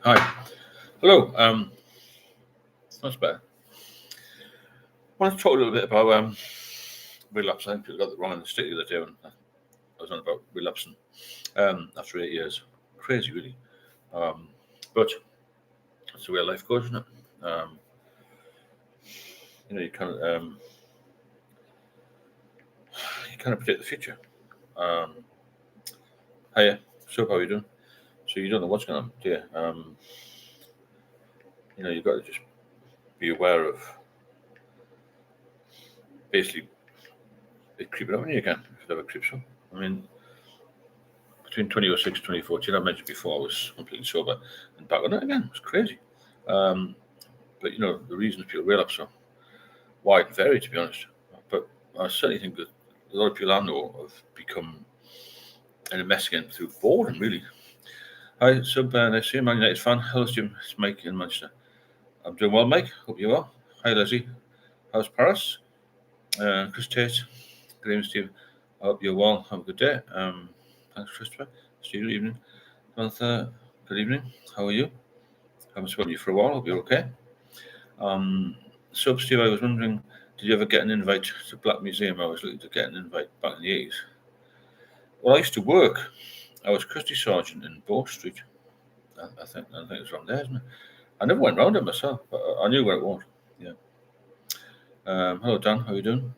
Hi. Hello. That's better. I want to talk a little bit about relapse. I think people got the wrong in the state the other day when I was on about relapsing after 8 years. Crazy, really. But it's the way life goes, isn't it? You can't predict the future. Hiya. So how are you doing? So you don't know what's going on, do you? You've got to just be aware of basically it creeping up on you again, if it ever creeps up. I mean, between 2006 and 2014, I mentioned before, I was completely sober and back on it again. It was crazy. But, the reasons people relapse are wide and varied, to be honest. But I certainly think that a lot of people I know have become in a mess again through boredom, really. Hi, nice to see you, Man United fan. Hello, Jim. It's Mike in Manchester. I'm doing well, Mike. Hope you are. Hi, Leslie. How's Paris? Chris Tate. Good evening, Steve. I hope you're well. Have a good day. Thanks, Christopher. See you evening. Jonathan, good evening. How are you? Haven't spoken to you for a while. Hope you're okay. So, Steve, I was wondering, did you ever get an invite to Black Museum? I was looking to get an invite back in the 80s. Well, I used to work. I was Christie Sergeant in Bow Street. I think it's around there, isn't it? I never went round it myself, but I knew where it was. Yeah. Hello, Dan. How are you doing?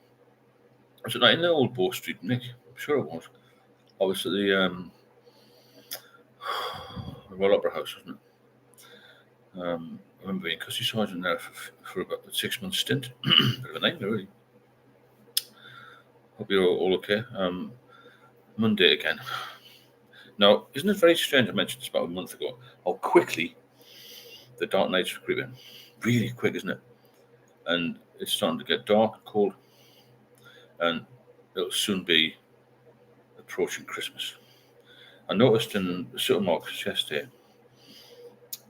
Was it not in the old Bow Street, Nick? I'm sure it was. I was at the Royal Opera House, wasn't it? I remember being Christie Sergeant there for about a 6-month stint. Bit of a nightmare, really. Hope you're all okay. Monday again. Now, isn't it very strange? I mentioned this about a month ago. How quickly the dark nights are creeping. Really quick, isn't it? And it's starting to get dark, cold, and it'll soon be approaching Christmas. I noticed in the supermarkets yesterday,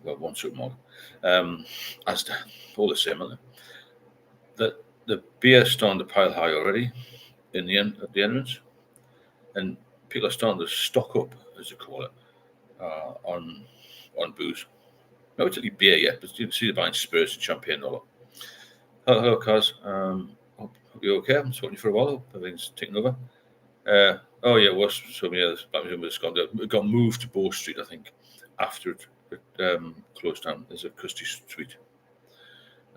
well, one supermarket, Asda, all the same, aren't they? That the beer's starting to pile high already at the entrance, and people are starting to stock up, as they call it, on booze. Not particularly beer yet, but you can see they're buying spirits and champagne and all that. Hello, Kaz. Hope you're okay. I haven't spoken to you for a while. Hope everything's taken over. Oh yeah, it was so many others. It got moved to Bow Street, I think, after it closed down. There's a Christie Street.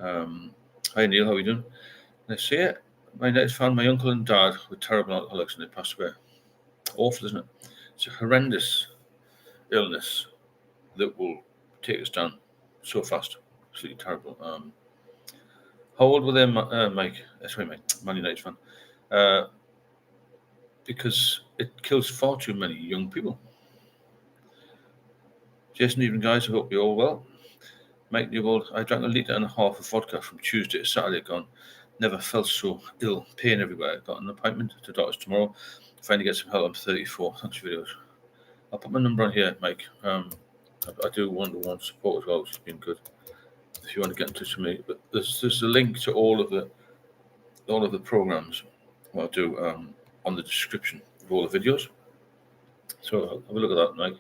Hi Neil, how are you doing? Nice to see you. My next fan, my uncle and dad were terrible alcoholics and they passed away. Awful, isn't it? It's a horrendous illness that will take us down so fast. Absolutely terrible. How old were they, Mike? Sorry, Mike, Man United fan. Because it kills far too many young people. Jason, evening, guys. I hope you're all well. Mike Newbold, I drank a litre and a half of vodka from Tuesday to Saturday gone. Never felt so ill. Pain everywhere. Got an appointment to doctors tomorrow. Trying to get some help. I'm 34. Thanks for videos. I'll put my number on here, Mike. I do one-to-one support as well, which has been good. If you want to get in touch with me, but there's a link to all of the programs. What I'll do on the description of all the videos. So have a look at that, Mike.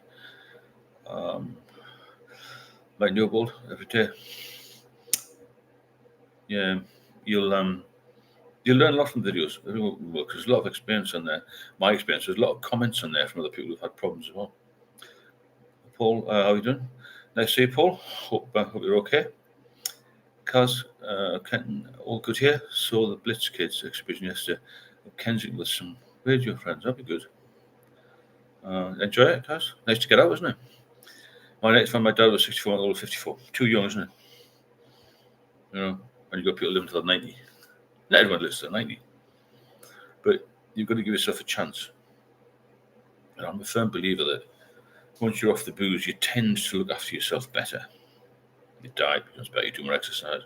Mike Newbold every day. Yeah, you'll learn a lot from videos. Because there's a lot of experience on there. My experience. There's a lot of comments on there from other people who've had problems as well. Paul, how are you doing? Nice to see you, Paul. Hope you're okay. Kaz, Kenton, all good here. Saw the Blitz Kids exhibition yesterday at Kensington with some radio friends. That'd be good. Enjoy it, Kaz. Nice to get out, isn't it? My next friend, my dad was 64 and I was 54. Too young, isn't it? When you got people living till 90. Not everyone lives till 90. But you've got to give yourself a chance. And I'm a firm believer that once you're off the booze, you tend to look after yourself better. Your diet becomes better, you do more exercise.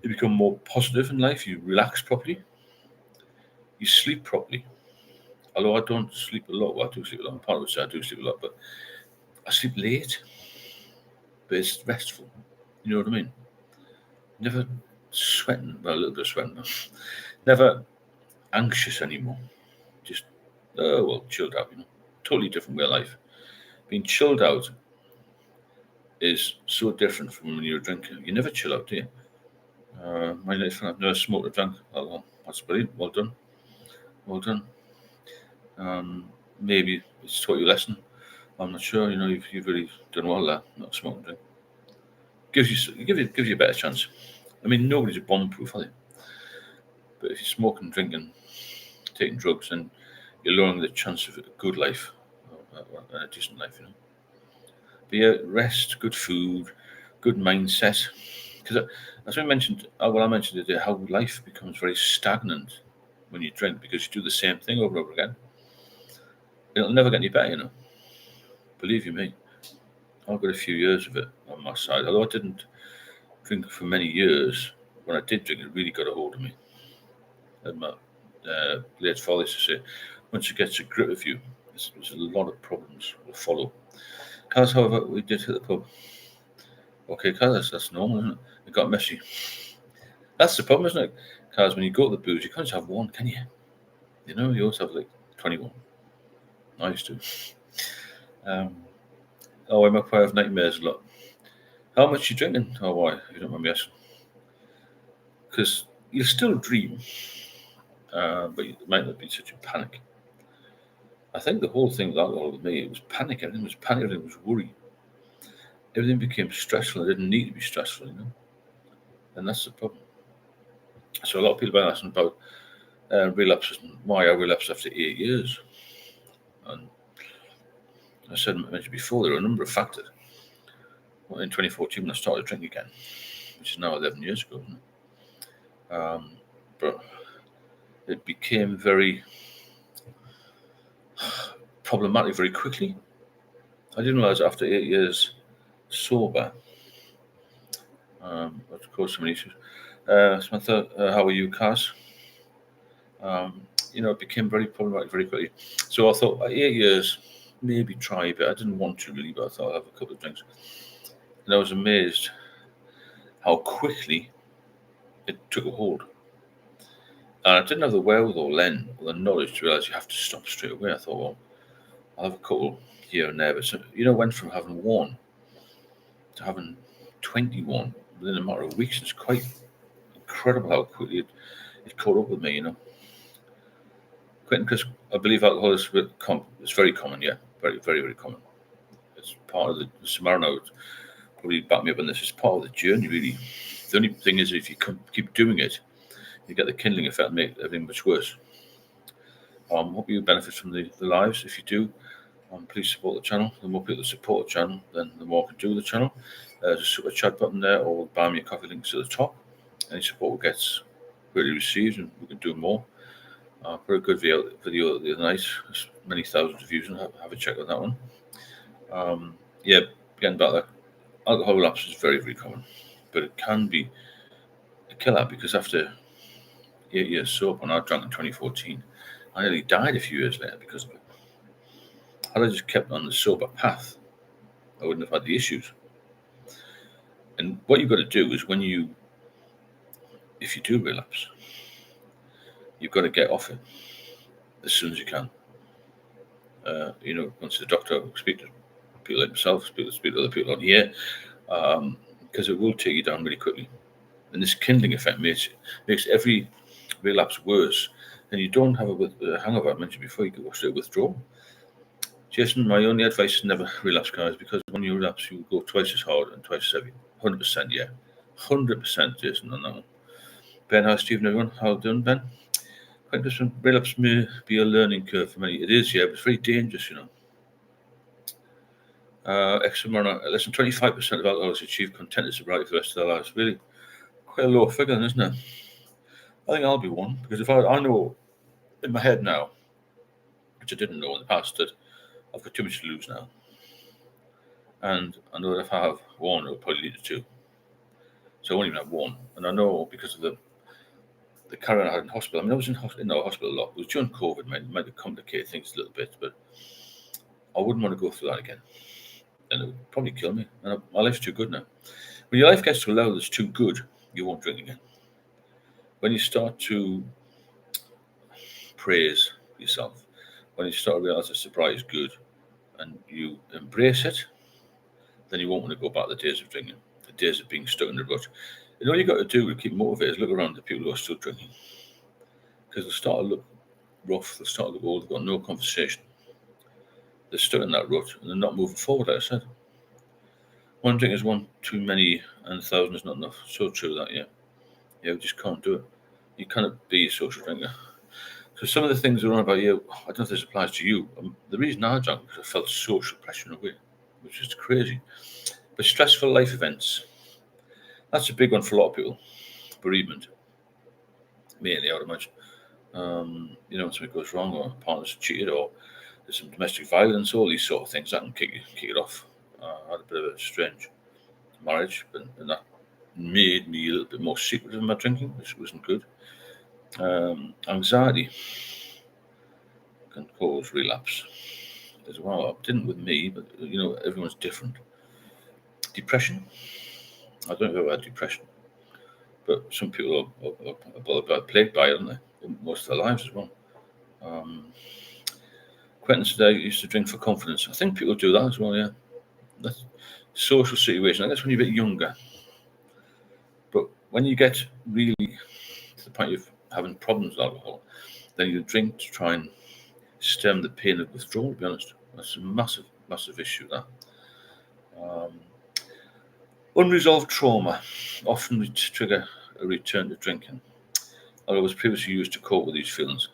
You become more positive in life, you relax properly, you sleep properly. Although I don't sleep a lot, well, I do sleep a lot. Part of it, I do sleep a lot, but I sleep late. But it's restful. You know what I mean? Never sweating, well, a little bit of sweating, but never anxious anymore. Just, chilled out, Totally different way of life. Being chilled out is so different from when you're a drinker. You never chill out, do you? My next friend, I've never smoked or drunk alcohol. That's brilliant. Well done. Well done. Maybe it's taught you a lesson. I'm not sure. You've really done well there. Not smoking drink gives you a better chance. I mean, nobody's a bomb-proof, are they? But if you're smoking, drinking, taking drugs, then you're lowering the chance of a good life, a decent life. But yeah, rest, good food, good mindset. Because as I mentioned, I mentioned today, how life becomes very stagnant when you drink because you do the same thing over and over again. It'll never get any better. Believe you me. I've got a few years of it on my side. Although I didn't drink for many years, when I did drink, it really got a hold of me. And my late father used to say, once it gets a grip of you, there's a lot of problems will follow. Cars, however, we did hit the pub. Okay, cars, that's normal, isn't it? It got messy. That's the problem, isn't it? Cars, when you go to the booze, you can't just have one, can you? You always have like 21. I used to. I'm a pair of nightmares a lot. How much you drinking? Oh, why? You don't mind me asking. Because you still dream, but it might not be such a panic. I think the whole thing with alcohol with me, it was panic. Everything was panic. Everything was worry. Everything became stressful. It didn't need to be stressful, and that's the problem. So a lot of people have been asking about relapses and why I relapsed after 8 years. And I mentioned before, there are a number of factors. Well, in 2014, when I started drinking again, which is now 11 years ago, isn't it? But it became very problematic very quickly. I didn't realize after 8 years sober, of course, so many issues. Samantha, how are you, Kaz? It became very problematic very quickly. So I thought, 8 years, maybe try, but I didn't want to really, but I thought I'd have a couple of drinks. And I was amazed how quickly it took a hold. And I didn't have the wherewithal then, or the knowledge to realize you have to stop straight away. I thought, well, I'll have a couple here and there. But, went from having one to having 21 within a matter of weeks. It's quite incredible how quickly it caught up with me, Quentin, because I believe alcohol is it's very common, yeah, very, very, very common. It's part of the Samarano would probably back me up on this. It's part of the journey, really. The only thing is, if you keep doing it, you get the kindling effect and make everything much worse. Hope you benefit from the lives. If you do, please support the channel. The more people that support the channel, then the more I can do the channel. There's a super chat button there, or buy me a coffee links at the top. Any support gets really received, and we can do more. Put a good video the other night. There's many thousands of views, and have a check on that one. Getting back there. Alcohol relapse is very, very common, but it can be a killer because after 8 years sober, when I drank in 2014, I nearly died a few years later because of it. Had I just kept on the sober path, I wouldn't have had the issues. And what you've got to do is if you do relapse, you've got to get off it as soon as you can. Once the doctor, speak to people like myself, speak to other people on here, because it will take you down really quickly. And this kindling effect makes every relapse worse. And you don't have a hangover. I mentioned before, you can go straight withdrawal. Jason, my only advice is never relapse, guys, because when you relapse, you will go twice as hard and twice as heavy. 100%, yeah. 100%, Jason, on that one. Ben, hi, Stephen, everyone. How done, Ben? Quite interesting. Relapse may be a learning curve for many. It is, yeah, but it's very dangerous, less than 25% of alcoholics achieve contented sobriety for the rest of their lives. Really, quite a low figure, isn't it? I think I'll be one, because if I know in my head now, which I didn't know in the past, that I've got too much to lose now. And I know that if I have one, it'll probably lead to two. So I won't even have one. And I know because of the current I had in hospital. I mean, I was in hospital a lot. It was during COVID, might have complicated things a little bit, but I wouldn't want to go through that again. And it would probably kill me. And my life's too good now. When your life gets to a level that's too good, you won't drink again. When you start to praise yourself, when you start to realize that sobriety is good and you embrace it, then you won't want to go back to the days of drinking, the days of being stuck in the rut. And all you got to do to keep motivated is look around the people who are still drinking, because they'll start to look rough, they'll start to look old, they've got no conversation, they're stuck in that rut, and they're not moving forward, like I said. One drink is one too many, and 1,000 is not enough. So true that, yeah. Yeah, we just can't do it. You cannot be a social drinker. So some of the things are on about you, I don't know if this applies to you. The reason I drank was I felt social pressure in a way, which is crazy. But stressful life events, that's a big one for a lot of people. Bereavement, mainly, I would imagine. When something goes wrong, or a partner's cheated, or there's some domestic violence, all these sort of things that can kick it off. I had a bit of a strange marriage, and that made me a little bit more secretive in my drinking, which wasn't good. Anxiety can cause relapse as well. It didn't with me, but everyone's different. Depression. I don't know if I've ever had depression, but some people are plagued by it, aren't they? Most of their lives as well. Quentin said I used to drink for confidence. I think people do that as well, yeah. That's social situation. I guess when you're a bit younger. But when you get really to the point of having problems with alcohol, then you drink to try and stem the pain of withdrawal, to be honest. That's a massive, massive issue, that. Unresolved trauma often trigger a return to drinking. I was previously used to cope with these feelings.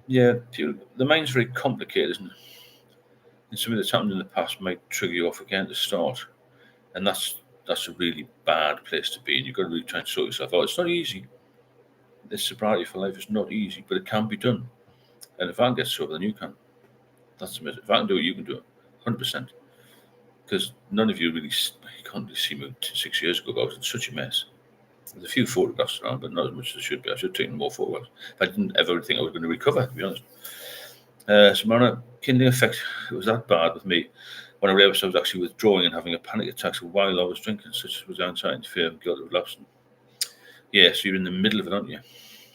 Yeah, the mind's very complicated, isn't it? And something that's happened in the past might trigger you off again to start. And that's a really bad place to be. And you've got to really try and sort yourself out. It's not easy. This sobriety for life is not easy, but it can be done. And if I can get sober, then you can. That's amazing. If I can do it, you can do it. 100%. Because none of you really, you can't really see me 6 years ago, but I was in such a mess. There's a few photographs around, but not as much as there should be. I should have taken more photographs. I didn't ever think I was going to recover, to be honest. So kindling effect, it was that bad with me. When I realised I was actually withdrawing and having a panic attack while I was drinking, such was anxiety, fear, guilt, relapse. Yeah, so you're in the middle of it, aren't you?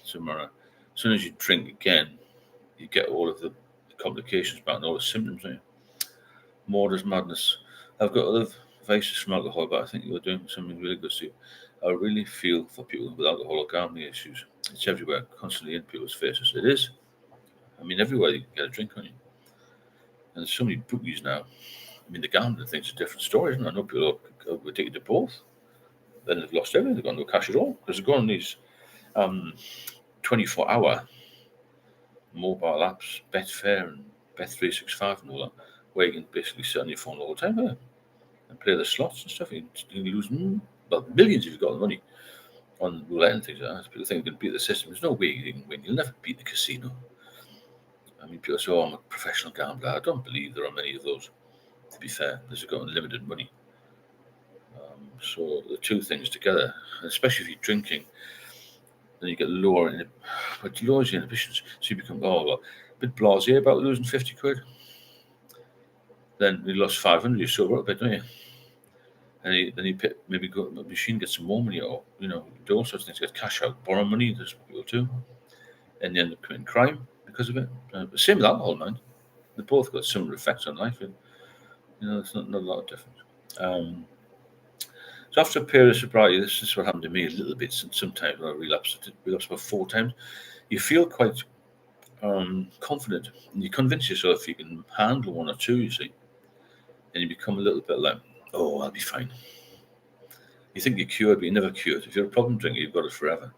So as soon as you drink again, you get all of the complications back and all the symptoms, don't you? More does madness. I've got other vices from alcohol, but I think you're doing something really good, Steve. I really feel for people with alcohol or gambling issues. It's everywhere, constantly in people's faces. It is. I mean, everywhere you can get a drink, can't you? And there's so many bookies now. I mean, the gambling thing's a different story, isn't it? I know people are addicted to both. Then they've lost everything. They've got no cash at all because they've got on these 24-hour mobile apps, Betfair and Bet365 and all that, where you can basically sit on your phone all the time and play the slots and stuff. You can lose millions if you've got the money on roulette and things like that. People think you can beat the system. There's no way you can win. You'll never beat the casino. I mean, people say, I'm a professional gambler. I don't believe there are many of those, to be fair, because they've got unlimited money. So the two things together, especially if you're drinking, then you get lower, but it lowers your inhibitions. So you become a bit blasé about losing 50 quid. Then you lost 500, you're sober a bit, don't you? And then you maybe go to the machine, get some more money, or do all sorts of things, get cash out, borrow money. There's people too, and you end up committing crime because of it. Same with alcohol, man. They both got similar effects on life. It's not a lot of difference. So after a period of sobriety, this is what happened to me a little bit. Sometimes when I relapsed about 4 times, you feel quite confident, and you convince yourself you can handle 1 or 2. You see, and you become a little bit like, oh, I'll be fine. You think you're cured, but you're never cured. If you're a problem drinker, you've got it forever.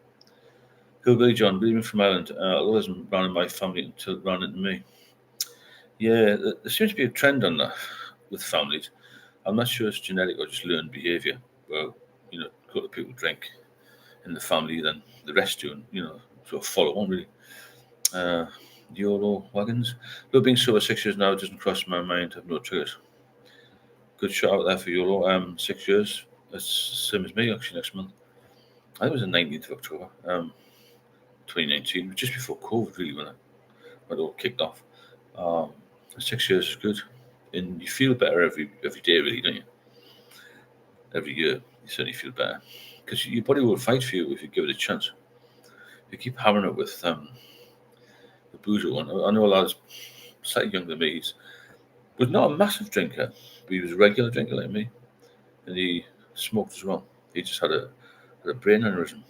Hillbilly John, leaving from Ireland, it wasn't ran in my family until it ran into me. Yeah, there seems to be a trend on that with families. I'm not sure it's genetic or just learned behaviour. Well, a couple of people drink in the family, then the rest do, and sort of follow on really. YOLO wagons. Though being sober 6 years now, it doesn't cross my mind. I have no triggers. Good shout out there for YOLO. 6 years. That's the same as me actually next month. I think it was the 19th of October, 2019, just before COVID really, when it all kicked off. 6 years is good, and you feel better every day, really, don't you? Every year, you certainly feel better because your body will fight for you if you give it a chance. If you keep hammering it with the boozer one. I know a lad slightly younger than me. He was not a massive drinker, but he was a regular drinker like me. and he smoked as well. He just had a brain aneurysm, and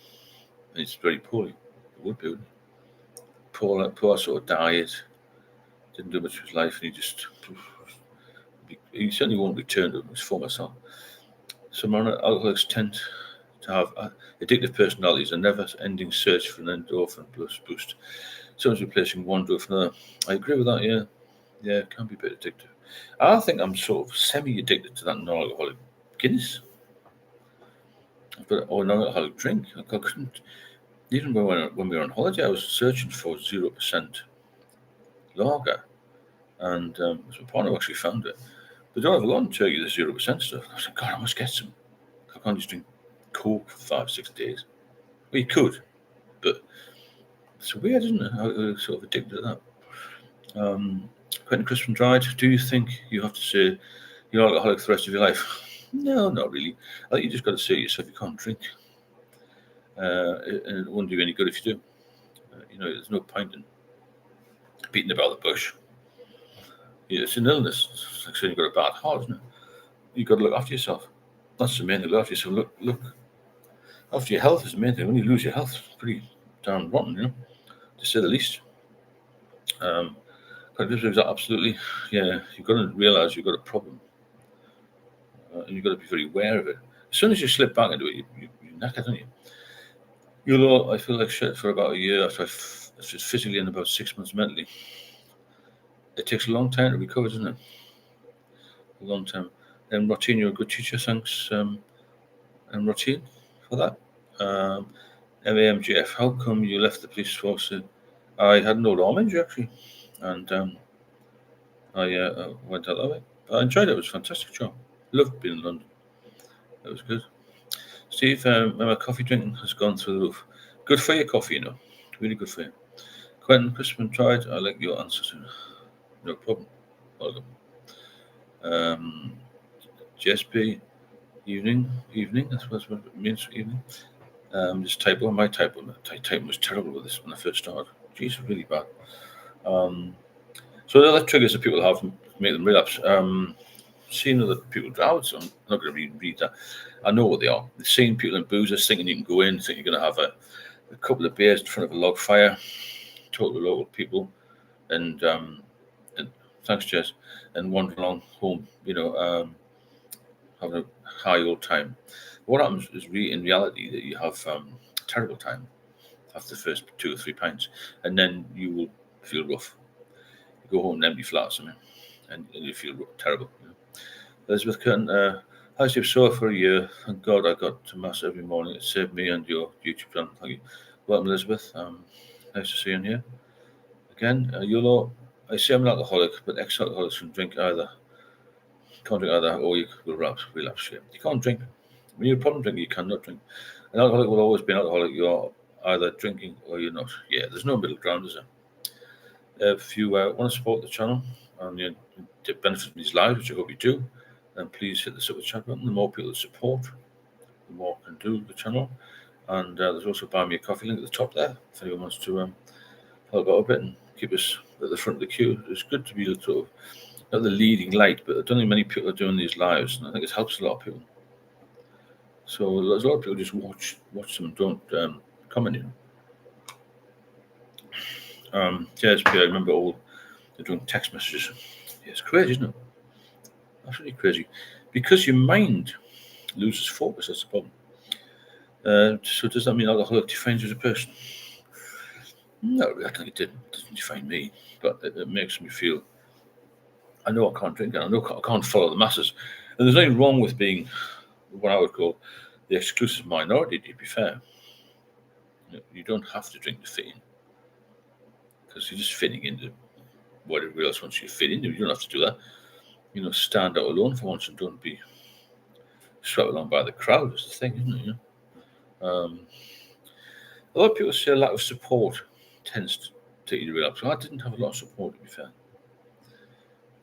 he's very poorly. It would be poor sort of diet. Didn't do much with his life, and he certainly won't return to his former self. Some alcoholics tend to have addictive personalities, a never-ending search for an endorphin boost. Someone's replacing one drug for another. I agree with that. Yeah, it can be a bit addictive. I think I'm sort of semi-addicted to that non-alcoholic Guinness, or non-alcoholic drink. I couldn't. Even when we were on holiday, I was searching for 0% lager, and so my partner actually found it. They don't have a lot in Turkey, the 0% stuff. I was like, God, I must get some. I can't just drink Coke for 5-6 days. Well, you could, but it's weird, isn't it? How we're sort of addicted to that. Quentin Crispin died. Do you think you have to say you're alcoholic for the rest of your life? No, not really. I think you just got to say to yourself you can't drink. And it won't do you any good if you do. There's no point in beating about the bush. It's an illness. It's like saying you've got a bad heart, isn't it? You've got to look after yourself. That's the main thing. Look after yourself. Look after your health is the main thing. When you lose your health, it's pretty darn rotten, to say the least. Absolutely, yeah. You've got to realise you've got a problem, and you've got to be very aware of it. As soon as you slip back into it, you're knackered, aren't you? I feel like shit for about a year after just physically and about 6 months mentally. It takes a long time to recover, doesn't it? A long time. And Rotine, you're a good teacher. Thanks, and Rotine, for that. MAMGF, how come you left the police force? I had an old arm injury, actually, and I went out that way. I enjoyed it. It was a fantastic job. Loved being in London. It was good. Steve, my coffee drinking has gone through the roof. Good for your coffee, Really good for you. Quentin, Crispin tried. I like your answer to no problem. Welcome. GSP, evening. I suppose what it means, evening. Just typo. My typing was terrible with this when I first started. Jeez, really bad. So the other triggers that people have make them relapse. Seeing other people drown, so I'm not going to read that. I know what they are. Seeing people in boozers, thinking you can go in, thinking you're going to have a couple of beers in front of a log fire, talk to local people, and thanks, Jess, and wander along home, having a high old time. What happens is, in reality, that you have a terrible time after the first 2 or 3 pints, and then you will feel rough. You go home and empty flat or something, and you feel terrible. Elizabeth Curtin, I was sore for a year. Thank God I got to Mass every morning. It saved me and your YouTube channel. Thank you. Welcome, Elizabeth. Nice to see you in here. Again, YOLO, I say I'm an alcoholic, but ex-alcoholics can drink either. Can't drink either, or you will relapse. Yeah. You can't drink. When you're a problem drinker, you cannot drink. An alcoholic will always be an alcoholic. You're either drinking or you're not. Yeah, there's no middle ground, is there? If you want to support the channel and you benefit from these lives, which I hope you do, then please hit the super chat button. The more people that support, the more can do the channel. And there's also buy me a coffee link at the top there if anyone wants to help out a bit and keep us at the front of the queue. It's good to be sort of not the leading light, but I don't think many people are doing these lives, and I think it helps a lot of people. So there's a lot of people just watch them, don't comment. JSP, I remember all they're doing text messages. Yeah, it's crazy, isn't it? Absolutely crazy. Because your mind loses focus, that's the problem. So does that mean alcoholic defines you as a person? No, I think it doesn't define me, but it makes me feel, I know I can't drink, and I know I can't follow the masses. And there's nothing wrong with being what I would call the exclusive minority, to be fair. You don't have to drink to fit in, because you're just fitting into what everybody else wants you to fit into. You don't have to do that. Stand out alone for once and don't be swept along by the crowd is the thing, isn't it? A lot of people say a lack of support tends to take you to relapse. I didn't have a lot of support, to be fair.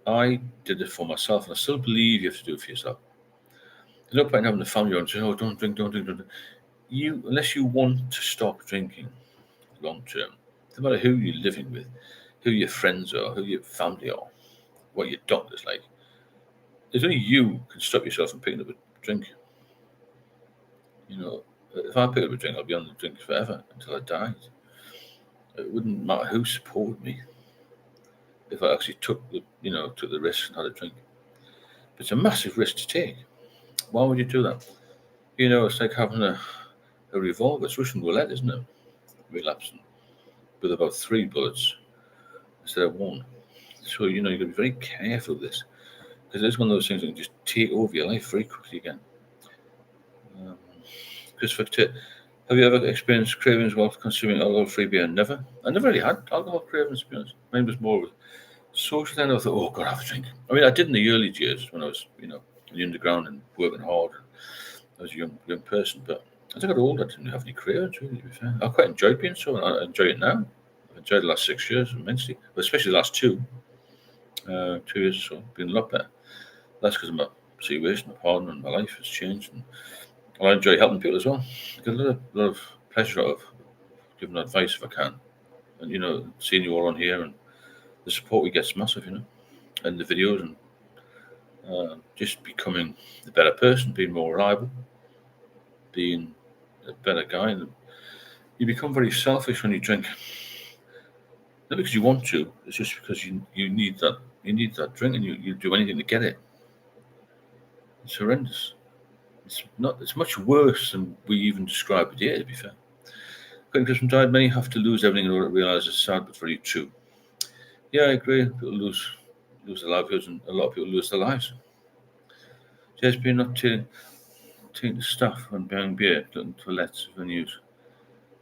I did it for myself, and I still believe you have to do it for yourself. There's no point in having a family around saying, "Oh, don't drink." Unless you want to stop drinking long term, no matter who you're living with, who your friends are, who your family are, what your doctor's like, there's only you can stop yourself from picking up a drink. You know, if I pick up a drink, I'll be on the drink forever until I died. It wouldn't matter who supported me if I actually took the risk and had a drink. But it's a massive risk to take. Why would you do that? You know, it's like having a revolver. It's Russian roulette, isn't it? Relapsing with about 3 bullets instead of 1. So you've got to be very careful with this, because it's one of those things that can just take over your life very quickly again. Christopher, have you ever experienced cravings while consuming alcohol-free beer? Never. I never really had alcohol cravings, to be honest. Mine was more of a social thing. I thought, oh, God, have a drink. I mean, I did in the early years when I was, in the underground and working hard. I was a young person, but as I got older, I didn't have any cravings, really, to be fair. I quite enjoyed being so, and I enjoy it now. I've enjoyed the last 6 years immensely, but especially the last 2 years or so. Been a lot better. That's because of my situation, my partner, and my life has changed. And I enjoy helping people as well. I get a lot of pleasure out of giving advice if I can. And, seeing you all on here and the support we get is massive, and the videos and just becoming a better person, being more reliable, being a better guy. And you become very selfish when you drink. Not because you want to, it's just because you need that drink and you do anything to get it. It's horrendous. It's much worse than we even describe it here, to be fair. According to some died, many have to lose everything in order to realise it's sad but very true. Yeah, I agree. People lose their livelihoods, and a lot of people lose their lives. Just being not taking the stuff and buying beer, looking to toilets, venues.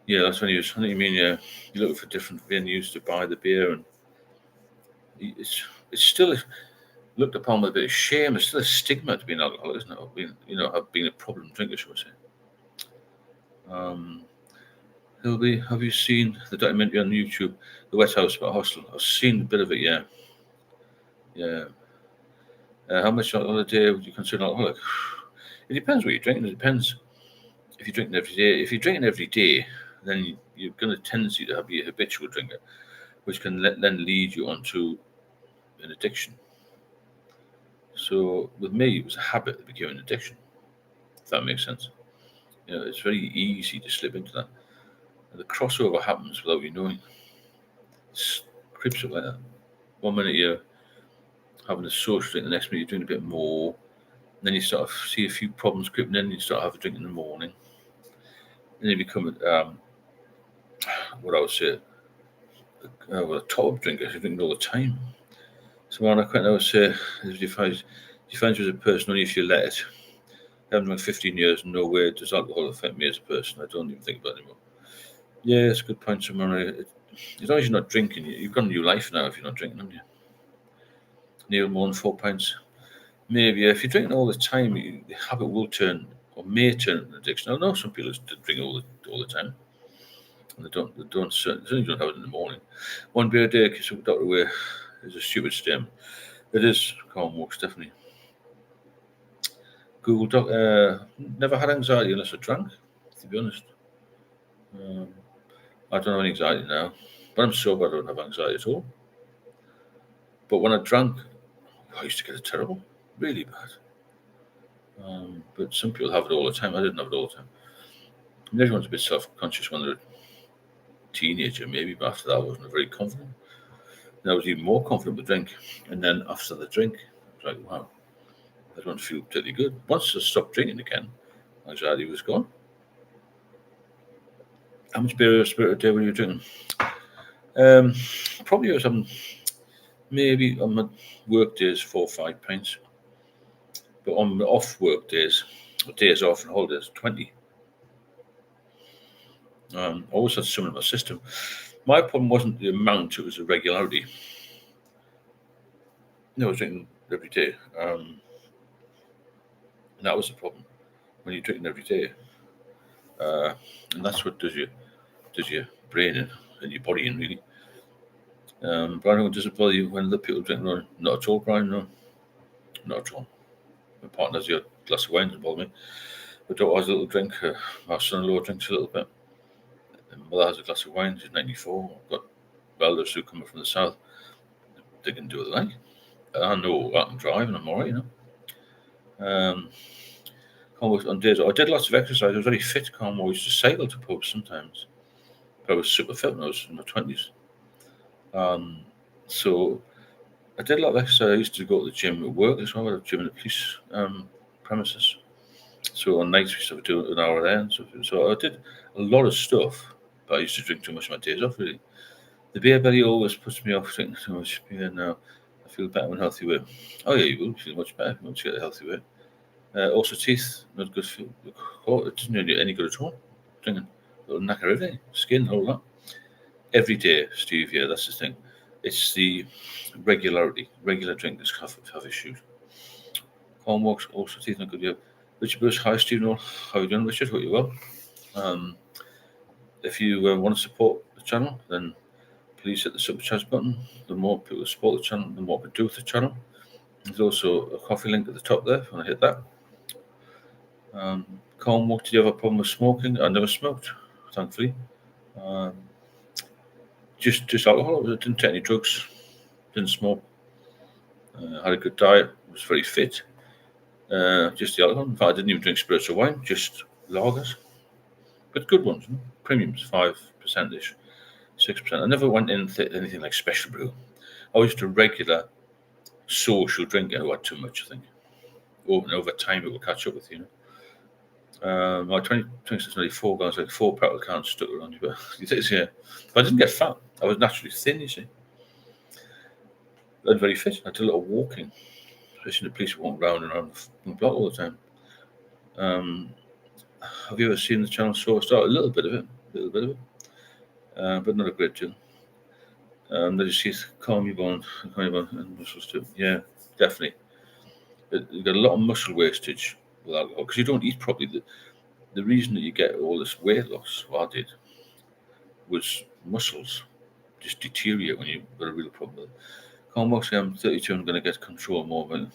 Yeah, that's venues. I think you mean, yeah, you're looking for different venues to buy the beer, and it's still looked upon with a bit of shame. There's still a stigma to being alcoholic, isn't it? Or being a problem drinker, shall I say. Have you seen the documentary on YouTube, The Wet House about Hostel? I've seen a bit of it, yeah. Yeah. How much alcohol a day would you consider alcoholic? It depends what you're drinking. It depends if you're drinking every day. If you're drinking every day, then you're going to tendency to be a habitual drinker, which can then lead you onto an addiction. So with me, it was a habit that became an addiction, if that makes sense. It's very easy to slip into that. And the crossover happens without you knowing. It creeps up like that. 1 minute you're having a social drink, the next minute you're drinking a bit more. And then you start to see a few problems creeping in, and you start to have a drink in the morning. And you become, what I would say, a top drinker. You're drinking all the time. So what I would say is you find you as a person only if you let it. I haven't drunk 15 years, no way does alcohol affect me as a person. I don't even think about it anymore. Yeah, it's a good point, Samara. As long as you're not drinking, you've got a new life now if you're not drinking, haven't you? Neil, more than 4 pints. Maybe, if you're drinking all the time, the habit will turn, or may turn into an addiction. I know some people drink all the time. And they don't certainly don't have it in the morning. 1 beer a day keeps a doctor away is a stupid statement. It is, Colin Walks, definitely. Google Doc, never had anxiety unless I drank, to be honest. I don't have any anxiety now. When I'm sober, I don't have anxiety at all. But when I drank, I used to get it terrible, really bad. But some people have it all the time. I didn't have it all the time. I mean, everyone's a bit self-conscious when they're a teenager, maybe, but after that, I wasn't very confident. And I was even more confident with drink. And then after the drink, I was like, wow, I don't feel particularly good. Once I stopped drinking again, anxiety was gone. How much beer or spirit a day were you drinking? Probably I was having, maybe on my work days, 4 or 5 pints. But on the off work days, or days off and holidays, 20. I always had some in my system. My problem wasn't the amount, it was the regularity. I was drinking every day. And that was the problem. When you're drinking every day. And that's what does your brain and your body in, really. Brian, does it bother you when other people drink? No, not at all, Brian, no. Not at all. My partner has a glass of wine, doesn't bother me. My daughter has a little drink. My son-in-law drinks a little bit. My mother has a glass of wine. She's 94. I've got relatives who come from the south. They can do what they like. I know I can drive and I'm all right, On days I did lots of exercise. I was very fit. I used to cycle to pubs sometimes. But I was super fit when I was in my 20s. So I did a lot of exercise. I used to go to the gym at work as well. I had a gym in the police premises. So on nights we used to do an hour there and stuff. So I did a lot of stuff, but I used to drink too much on my days off, really. The beer belly always puts me off drinking too much beer now. I feel better when healthy weight. Oh yeah, you will feel much better once you get a healthy weight. Also teeth, not good for the court. It doesn't do any good at all. Drinking. It'll knacker everything. Skin, all that. Every day, Steve, yeah, that's the thing. It's the regular drinkers have issues. Corn walks, also teeth, not good. Yeah. Richard Bruce, hi Steve, how are you doing, Richard? Hope you're well. If you want to support the channel, then please hit the super chat button. The more people support the channel, the more we do with the channel. There's also a coffee link at the top there if you want to hit that. Corn walk, did you have a problem with smoking? I never smoked, thankfully. Just alcohol. I didn't take any drugs, didn't smoke. Had a good diet, was very fit. Just the alcohol. In fact, I didn't even drink spirits or wine, just lagers. But good ones, premiums, 5%ish, 6%. I never went into anything like special brew. I was just a regular social drinker who had too much, I think. Over time, it will catch up with you. My 26, nearly 4 guys, like 4 petrol cans stuck around you. But yeah. But I didn't get fat. I was naturally thin, you see. I was very fit. I did a lot of walking, especially the police walking round and around the block all the time. Have you ever seen the channel So Start? A little bit of it, but not a great deal. They just see calm your bone and muscles too. Yeah, definitely. You get a lot of muscle wastage with alcohol because you don't eat properly. The reason that you get all this weight loss, what I did, was muscles just deteriorate when you've got a real problem with it. Calm Moxley, I'm 32, I'm going to get control more of it.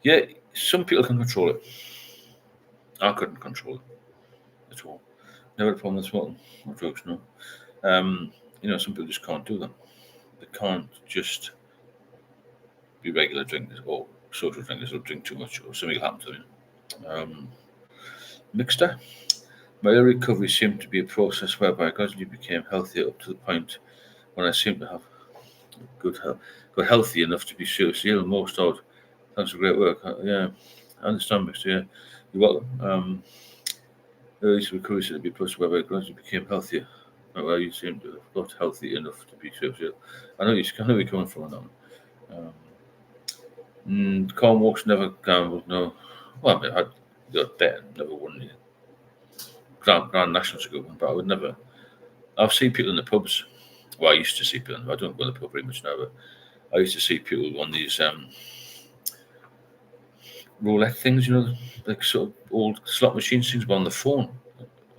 Yeah, some people can control it. I couldn't control it at all. Never had a problem with smoking or drugs, no. Some people just can't do them. They can't just be regular drinkers or social drinkers or drink too much or something will happen to them. Mixter. My early recovery seemed to be a process whereby I gradually became healthier up to the point when I seemed to have got healthy enough to be seriously ill most odd. Thanks for great work. Yeah, I understand, Mixter. Yeah, you're welcome. Early recovery seemed to be a process whereby I gradually became healthier. Well, you seem to have got healthy enough to be seriously ill. I know where you're coming from on that one. Corn walks, never gambled, no. Well, I mean, I got bet, never won anything. Grand National's a good one, but I would never. I've seen people in the pubs. Well, I used to see people. I don't go to the pub very much now, but I used to see people on these roulette things, like sort of old slot machine things, but on the phone.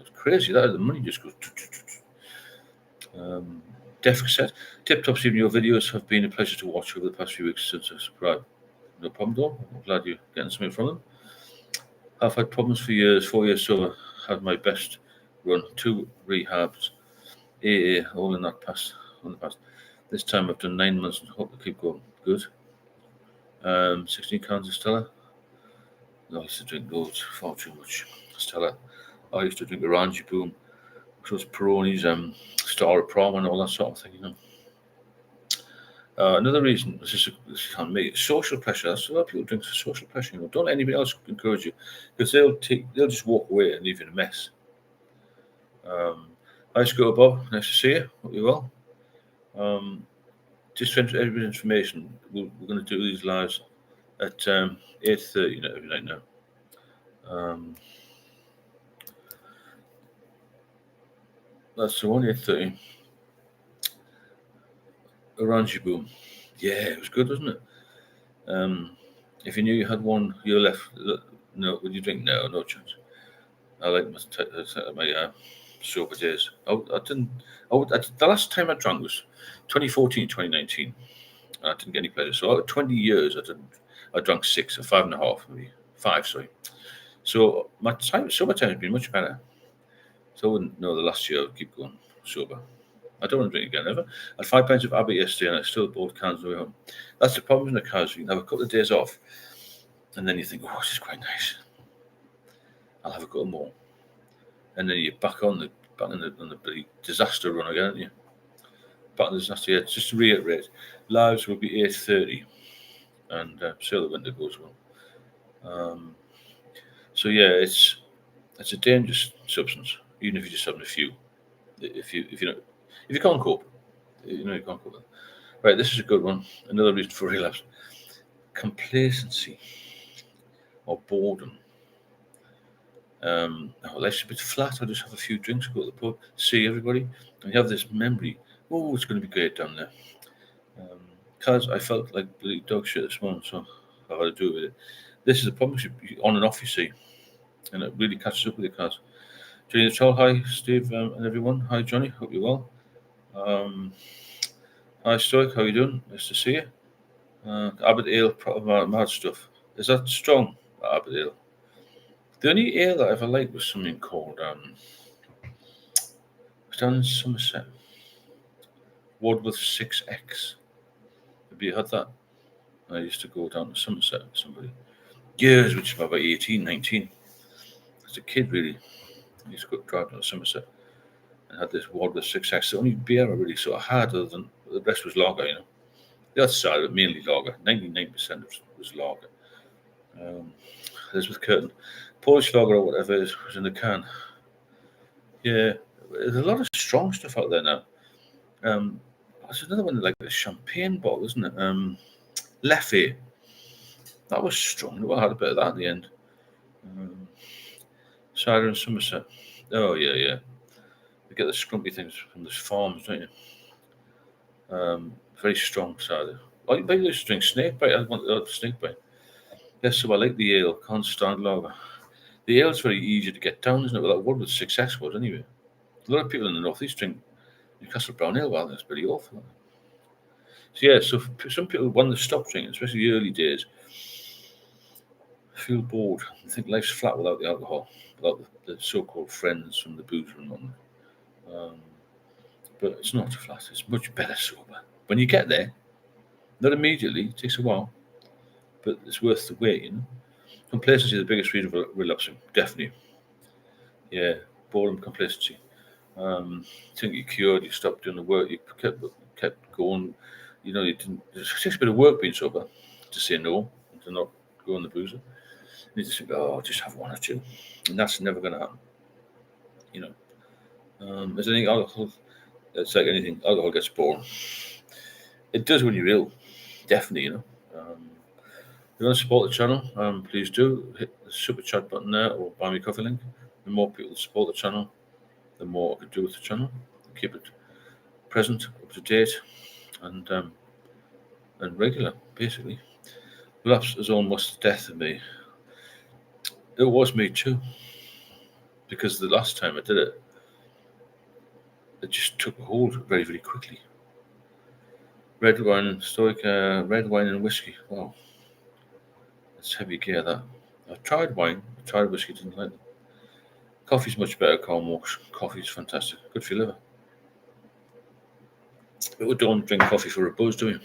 It's crazy. That the money just goes. Deaf cassette. Tip top, Stephen. Your videos have been a pleasure to watch over the past few weeks since I subscribed. No problem, though. I'm glad you're getting something from them. I've had problems for years. 4 years sober. Had my best run. 2 rehabs. AA. All in the past. This time I've done 9 months and hope to keep going. Good. 16 cans of Stella. I used to drink loads, far too much. Stella. I used to drink Orange Boom, which was Peroni's, Star of Prom and all that sort of thing, Another reason, this is on me, social pressure. That's a lot of people drink for social pressure. Don't let anybody else encourage you because they'll just walk away and leave you in a mess. Hi, Scott Bob. Nice to see you. Hope you're well. Just for everybody's information, we're going to do these lives at 8:30 every night now. That's the one, 8:30. Orange Boom. Yeah, it was good, wasn't it? If you knew you had 1 year left, no, would you drink? No chance. I like my sober days. The last time I drank was 2014, 2019. I didn't get any pleasure. So out of 20 years, I drank 6 or 5.5, maybe 5. Sorry. So my sober time has been much better. So I wouldn't know the last year I would keep going sober. I don't want to drink again ever. I had 5 pints of Abbey yesterday, and I still bought cans on the way home. That's the problem in the cars. You can have a couple of days off, and then you think, "Oh, this is quite nice." I'll have a couple more, and then you're back on the bloody disaster run again, aren't you? Back on the disaster. Yeah, just to reiterate, lives will be 8:30, and sail the winter goes well. So yeah, it's a dangerous substance, even if you're just having a few. If you can't cope, you can't cope. Right, this is a good one. Another reason for relapse: complacency or boredom. Life's a bit flat. I'll just have a few drinks, go to the pub, see everybody, and you have this memory. Oh, it's going to be great down there. Because I felt like bloody dog shit this morning, so I've had to do it with it. This is a problem on and off, you see, and it really catches up with your cars. Johnny the Troll, hi Steve and everyone. Hi Johnny, hope you're well. Hi Stoic, how you doing? Nice to see you. Abbott Ale, proper mad stuff. Is that strong, Abbott Ale? The only ale that I ever liked was something called down in Somerset, Wadworth 6X. Have you had that? I used to go down to Somerset with somebody. Years, which was about 18, 19. As a kid, really. I used to go drive down to Somerset and had this Wadworth 6X. The only beer I really sort of had, other than the rest was lager, The other side of it, mainly lager. 99% was lager. Elizabeth Curtin. Polish lager or whatever it is was in the can. Yeah, there's a lot of strong stuff out there now. There's another one like a champagne bottle, isn't it? Leffe. That was strong. I had a bit of that at the end. Cider in Somerset. Oh yeah. You get the scrumpy things from the farms, don't you? Very strong cider. I used to drink snakebite. I want the snakebite. Yes, so I like the ale. Can't stand lager. The ale's very easy to get down, isn't it? Well, that one with 6X was anyway. A lot of people in the northeast drink Newcastle Brown Ale. Well, that's pretty awful. So yeah, so some people, when they stop drinking, especially the early days, feel bored. I think life's flat without the alcohol, without the so-called friends from the booze and whatnot. But it's not flat. It's much better sober. When you get there, not immediately. It takes a while, but it's worth the wait. Complacency is the biggest reason for relapsing. Definitely. Yeah, boredom, complacency. Think you're cured. You stopped doing the work. You kept going. You didn't. It takes a bit of work being sober to say no, to not go on the boozer. You just think, just have one or two, and that's never going to happen. There's anything alcohol. It's like anything. Alcohol gets boring. It does when you're ill, definitely. If you want to support the channel, please do hit the super chat button there or buy me a coffee link. The more people support the channel, the more I can do with the channel. Keep it present, up to date, and regular, basically. Relapse is almost the death of me. It was me too, because the last time I did it, it just took a hold very, very quickly. Red wine, Stoic, red wine and whiskey. Wow, that's heavy gear. That I've tried wine, I tried whiskey, didn't like it. Coffee's much better. Calm walks. Coffee's fantastic. Good for your liver. But we don't drink coffee for a buzz, do we?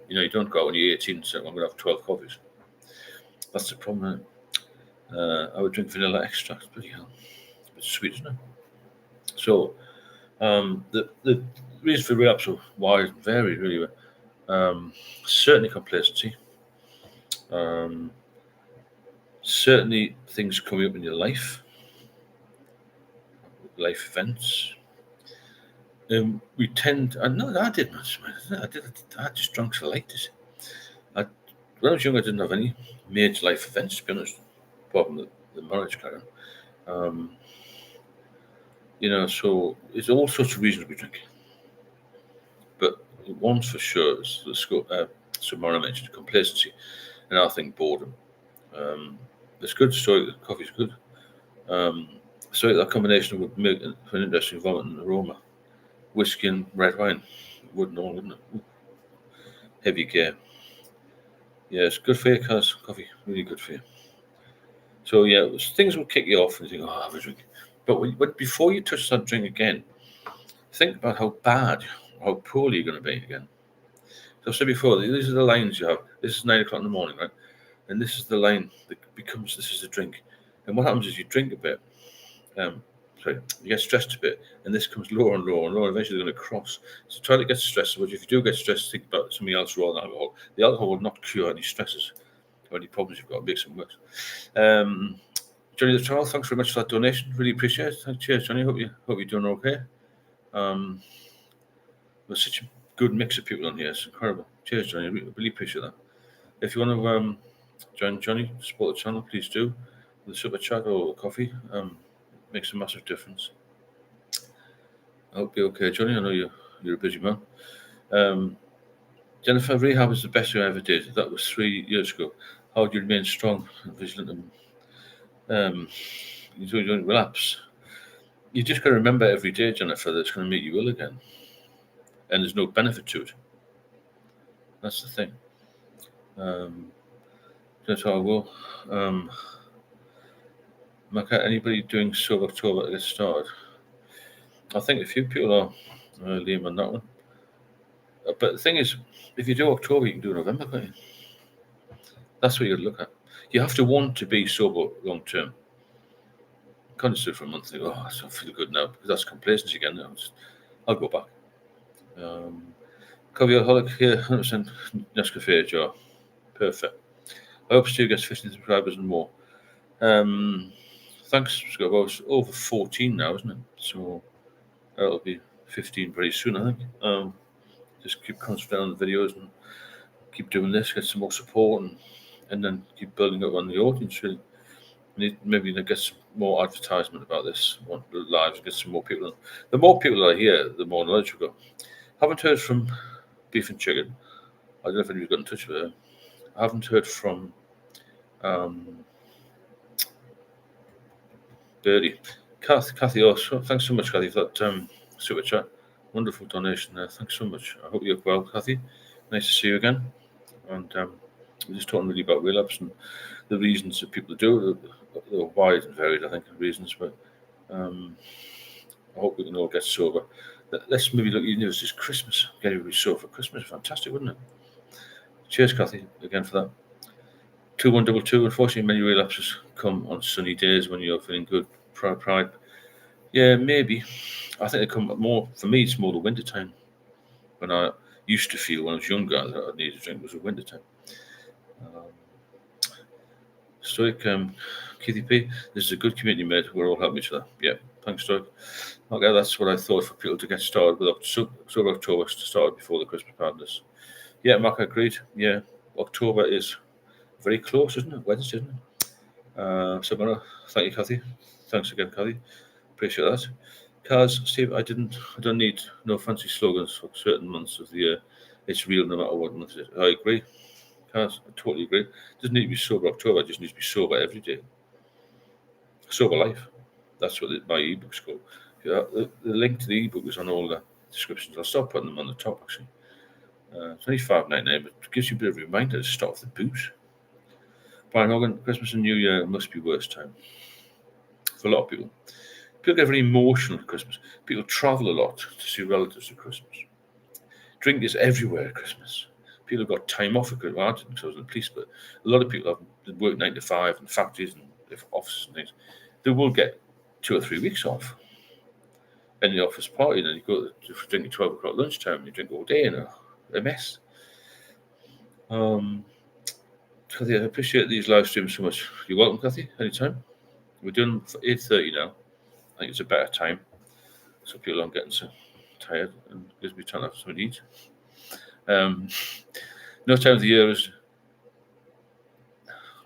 You don't go out when you're 18 and say, I'm going to have 12 coffees. That's the problem. I would drink vanilla extract. Bloody hell. It's a bit sweet, isn't it? So, the reason for relapse are wide, very, really. Certainly complacency. Certainly things coming up in your life events. We tend, I know I did much. I just drank so late. When I was young, I didn't have any major life events, to be honest, apart from the marriage carry on. So there's all sorts of reasons we drink. But one's for sure is the scope. Mara mentioned complacency, and I think boredom. It's good story. The coffee's good. So that combination would make for an interesting vomit and aroma. Whiskey and red wine wouldn't it? Ooh. Heavy gear. Yeah, it's good for you, cause coffee really good for you. So yeah, things will kick you off and you think, have a drink. But before you touch that drink again, think about how bad, how poorly you're going to be again. So I said before, these are the lines you have. This is 9 o'clock in the morning, right? And this is the line that becomes, this is the drink. And what happens is you drink a bit, you get stressed a bit, and this comes lower and lower and lower. Eventually, they're going to cross. So try to get stressed. But if you do get stressed, think about something else rather than alcohol. The alcohol will not cure any stresses or any problems you've got. It makes them worse. Johnny the Child, thanks very much for that donation. Really appreciate it. Cheers, Johnny. Hope you're doing okay. There's such a good mix of people on here. It's incredible. Cheers, Johnny. Really appreciate that. If you want to join Johnny, support the channel, please do. With a super chat or coffee, makes a massive difference. I hope you're okay, Johnny. I know you're a busy man. Jennifer, rehab is the best you ever did. That was 3 years ago. How do you remain strong and vigilant? You're doing relapse. You just got to remember every day, Jennifer, that it's going to make you ill again, and there's no benefit to it. That's the thing. That's how I will. Anybody doing Sober October to get started? I think a few people are, Liam, on that one. But the thing is, if you do October, you can do November, can't you? That's what you got to look at. You have to want to be sober long term. You can't just do it for a month and go, I don't feel good now, because that's complacency again. I'll go back. Coffee alcoholic here, 100% Nescafe jar. Perfect. I hope Stu gets 15 subscribers and more. Thanks, Scott. Well, it's over 14 now, isn't it? So that'll be 15 very soon, I think. Just keep concentrating on the videos and keep doing this, get some more support, and then keep building up on the audience. Really, maybe get some more advertisement about this, want the lives, and get some more people. The more people that are here, the more knowledge we've got. Haven't heard from Beef and Chicken. I don't know if anybody's got in touch with her. I haven't heard from Birdie. Kathy, thanks so much, Kathy, for that super chat. Wonderful donation there. Thanks so much. I hope you're well, Kathy. Nice to see you again. And we're just talking really about relapse and the reasons that people do. They're wide and varied, I think, reasons. But I hope we can all get sober. Let's maybe look, even if it's just Christmas, get everybody sober for Christmas. Fantastic, wouldn't it? Cheers, Kathy, again for that. 2122. Unfortunately, many relapses come on sunny days when you're feeling good. Pride. Yeah, maybe. I think they come more. For me, it's more the winter time. When I used to feel when I was younger that I needed to drink was the winter time. Stoic, Keithy P. This is a good community, mate. We're all helping each other. Yeah, thanks, Stoic. Okay, that's what I thought for people to get started with Sober October to start before the Christmas madness. Yeah, Mark, agreed. Yeah, October is very close, isn't it? Wednesday, isn't it? So, thank you, Kathy. Thanks again, Kathy. Appreciate that. Kaz, Steve, I don't need no fancy slogans for certain months of the year. It's real no matter what month it is. I agree. Kaz, I totally agree. It doesn't need to be sober October, it just needs to be sober every day. Sober life. That's what my ebook's called. Yeah, the link to the ebook is on all the descriptions. I'll start putting them on the top, actually. It's only $5.99, but it gives you a bit of a reminder to start off the booze. Brian Hogan, Christmas and New Year must be worst time for a lot of people. People get very emotional at Christmas. People travel a lot to see relatives at Christmas. Drink is everywhere at Christmas. People have got time off at Christmas. Well, I didn't, because I was in the police, but a lot of people have worked 9 to 5 in factories and offices and things. They will get 2 or 3 weeks off. In the office party, and then you go to drink at 12 o'clock lunchtime, and you drink all day, and a mess. Kathy, I appreciate these live streams so much. You're welcome, Kathy, anytime. We're doing them for 8:30 now. I think it's a better time, so people aren't getting so tired and gives me time to have something to eat. No time of the year is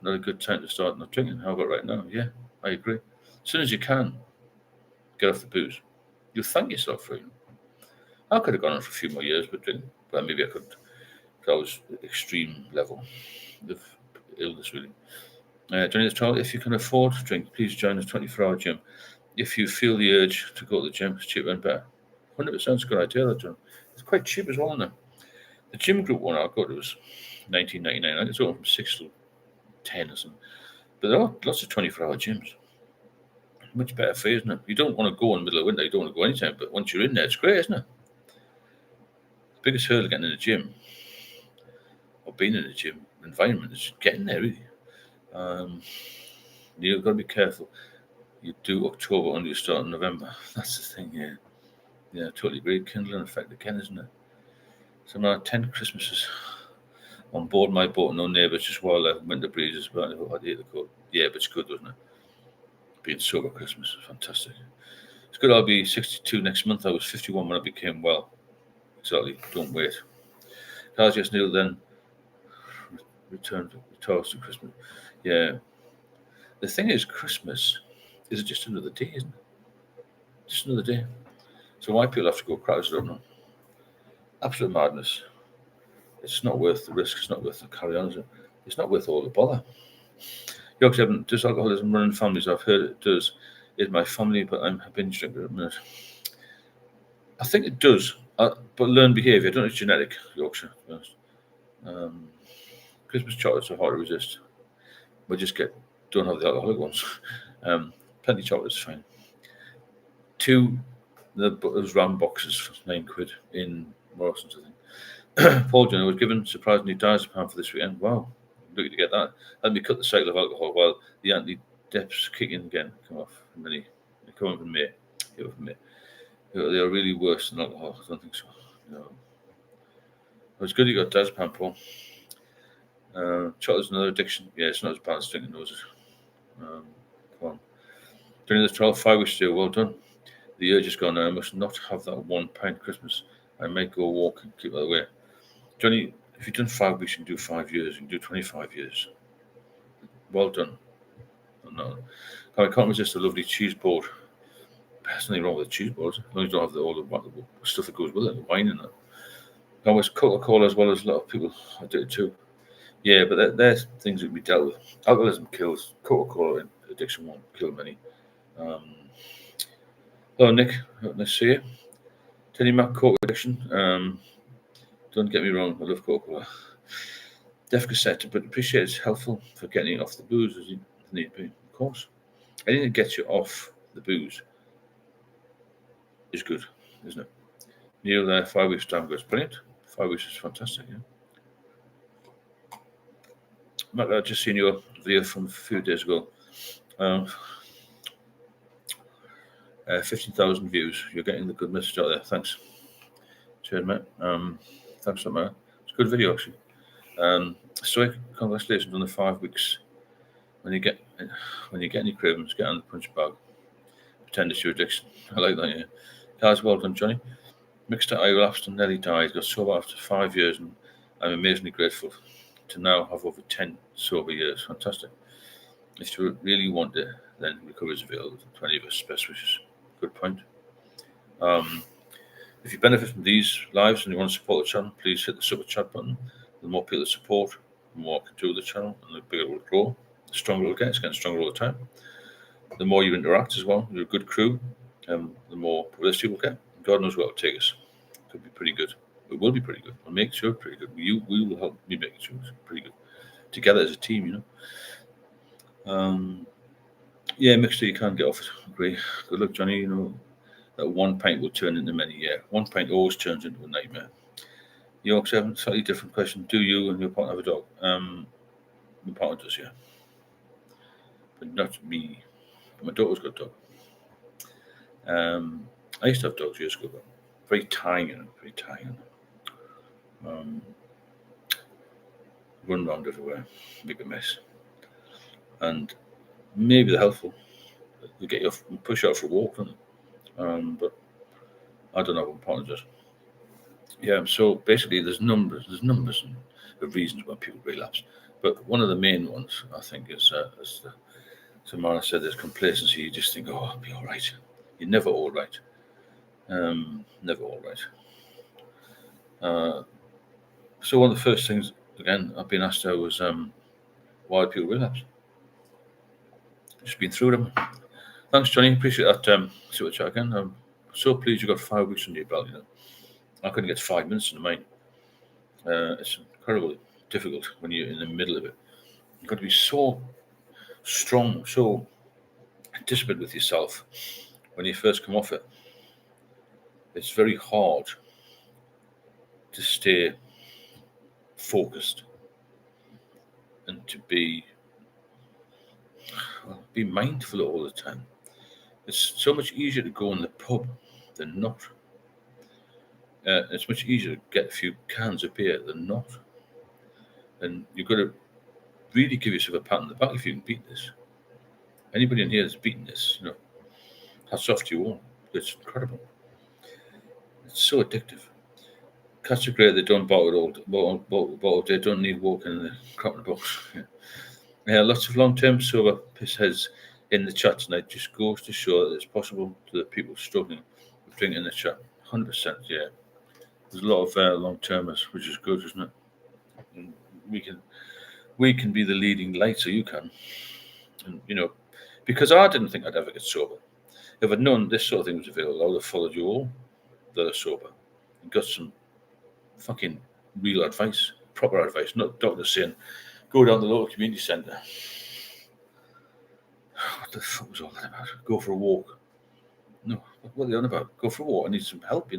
not a good time to start not drinking. How about right now? Yeah, I agree. As soon as you can, get off the booze. You'll thank yourself for it. I could have gone on for a few more years with drinking, but maybe I couldn't. That was extreme level of illness, really. Johnny the Child, if you can afford to drink, please join the 24-hour gym. If you feel the urge to go to the gym, it's cheaper and better. 100% is a good idea, that, John. It's quite cheap as well, isn't it? The gym group one I go to was $19.99. I think it's open from 6 to 10 or something. But there are lots of 24-hour gyms. Much better for you, isn't it? You don't want to go in the middle of winter, you don't want to go anytime, but once you're in there, it's great, isn't it? The biggest hurdle getting in the gym, or being in the gym environment, is getting there, really. You've got to be careful. You do October and you start in November. That's the thing, yeah. Yeah, totally agree. Kindling effect again, isn't it? So now 10 Christmases on board my boat, no neighbours, just wildlife, winter breezes. But I'd hate the cold. Yeah, but it's good, wasn't it? Being sober Christmas, fantastic. It's good. I'll be 62 next month. I was 51 when I became well. Exactly. Don't wait. Cars just knew then. Returned to Christmas. Yeah. The thing is, Christmas is just another day, isn't it? Just another day. So why people have to go crowds, I don't know. Absolute madness. It's not worth the risk. It's not worth the carry on. It's not worth all the bother. Yorkshire, does alcoholism run in families? I've heard it does. In my family, but I'm a binge drinker at the minute. I think it does, but learned behaviour. I don't know if it's genetic, Yorkshire. To be honest. Christmas chocolates are hard to resist. We just don't have the alcoholic ones. Plenty of chocolate is fine. 2, those round boxes for £9 in Morrison's, I think. Paul Jenner was given surprisingly diazepam for this weekend. Wow, lucky to get that. Let me cut the cycle of alcohol while the anti-deps kick in again. Come off from May. They come up in May. They are really worse than alcohol. I don't think so. No. It was good you got diazepam, Paul. Chocolate's another addiction. Yeah, it's not as bad as drinking those. Come on. During this trial, 5 weeks to do. Well done. The urge is gone now. I must not have that £1 Christmas. I may go walk and keep that away. Johnny, if you've done 5 weeks, you can do 5 years. You can do 25 years. Well done. No, I can't resist a lovely cheese board. There's nothing wrong with a cheese board, as long as you don't have all the stuff that goes with it, the wine and that. I was Coca-Cola as well as a lot of people. I do it too. Yeah, but there's things that can be dealt with. Alcoholism kills. Coca-Cola addiction won't kill many. Hello, Nick. Nice to see you. Teddy Mac, Coke addiction. Don't get me wrong, I love Coca-Cola. Def cassette, but appreciate it's helpful for getting off the booze as you need be, of course. Anything that gets you off the booze is good, isn't it? Neil there, 5 weeks time goes brilliant. 5 weeks is fantastic, yeah. Matt, I just seen your video from a few days ago. 15,000 views. You're getting the good message out there. Thanks. Cheers, mate. Thanks for that, mate. It's a good video, actually. So congratulations on the 5 weeks. When you get any cravings, get on the punch bag. Pretend it's your addiction. I like that, yeah. Guys, well done, Johnny. Mixed I relapsed and nearly died. Got sober after 5 years, and I'm amazingly grateful to now have over 10 sober years. Fantastic. If you really want it, then recovery is available. 20 of us, best wishes. Good point. If you benefit from these lives and you want to support the channel, please hit the super chat button. The more people that support, the more I can do with the channel, and the bigger it will grow. The stronger it will get. It's getting stronger all the time. The more you interact as well, you're a good crew, the more publicity we'll get. God knows where it'll take us. It could be pretty good. It will be pretty good. I'll make sure it's pretty good. We will help me make sure it's pretty good. Together as a team, you know. Yeah, mixture, you can't get off it. Agree. Good luck, Johnny. You know, that 1 pint will turn into many. Yeah, 1 pint always turns into a nightmare. York 7, slightly different question. Do you and your partner have a dog? My partner does, yeah. But not me. My daughter's got a dog. I used to have dogs years ago, but very tiny. Run around everywhere, make a mess. And maybe they're helpful. They get you off, push you out for a walk, don't they? But I don't know what my partner does. Yeah, so basically there's numbers of reasons why people relapse. But one of the main ones, I think, is Samara said, there's complacency. You just think, oh, I'll be all right. You're never all right. Never all right. So one of the first things, again, I've been asked was why people relapse. Just been through them. Thanks, Johnny. Appreciate that. Super chat again. I'm so pleased you got 5 weeks under your belt. You know, I couldn't get 5 minutes into mine. It's incredibly difficult when you're in the middle of it. You've got to be so strong, so disciplined with yourself when you first come off it. It's very hard to stay focused and to be, Well, be mindful all the time. It's so much easier to go in the pub than not. It's much easier to get a few cans of beer than not. And you've got to really give yourself a pat on the back if you can beat this. Anybody in here that's beaten this, hats off to you all. It's incredible. It's so addictive. Cats are great. They don't bottle they don't need walking in the crap in the box. Yeah, lots of long-term sober piss heads in the chat tonight. Just goes to show that it's possible to the people struggling with drinking in the chat. 100%, yeah. There's a lot of long-termers, which is good, isn't it? And we can be the leading light, so you can. And because I didn't think I'd ever get sober. If I'd known this sort of thing was available, I would have followed you all that are sober and got some fucking real advice, proper advice, not doctors saying, go down the local community centre. What the fuck was all that about? Go for a walk. No, what are they on about? Go for a walk. I need some help,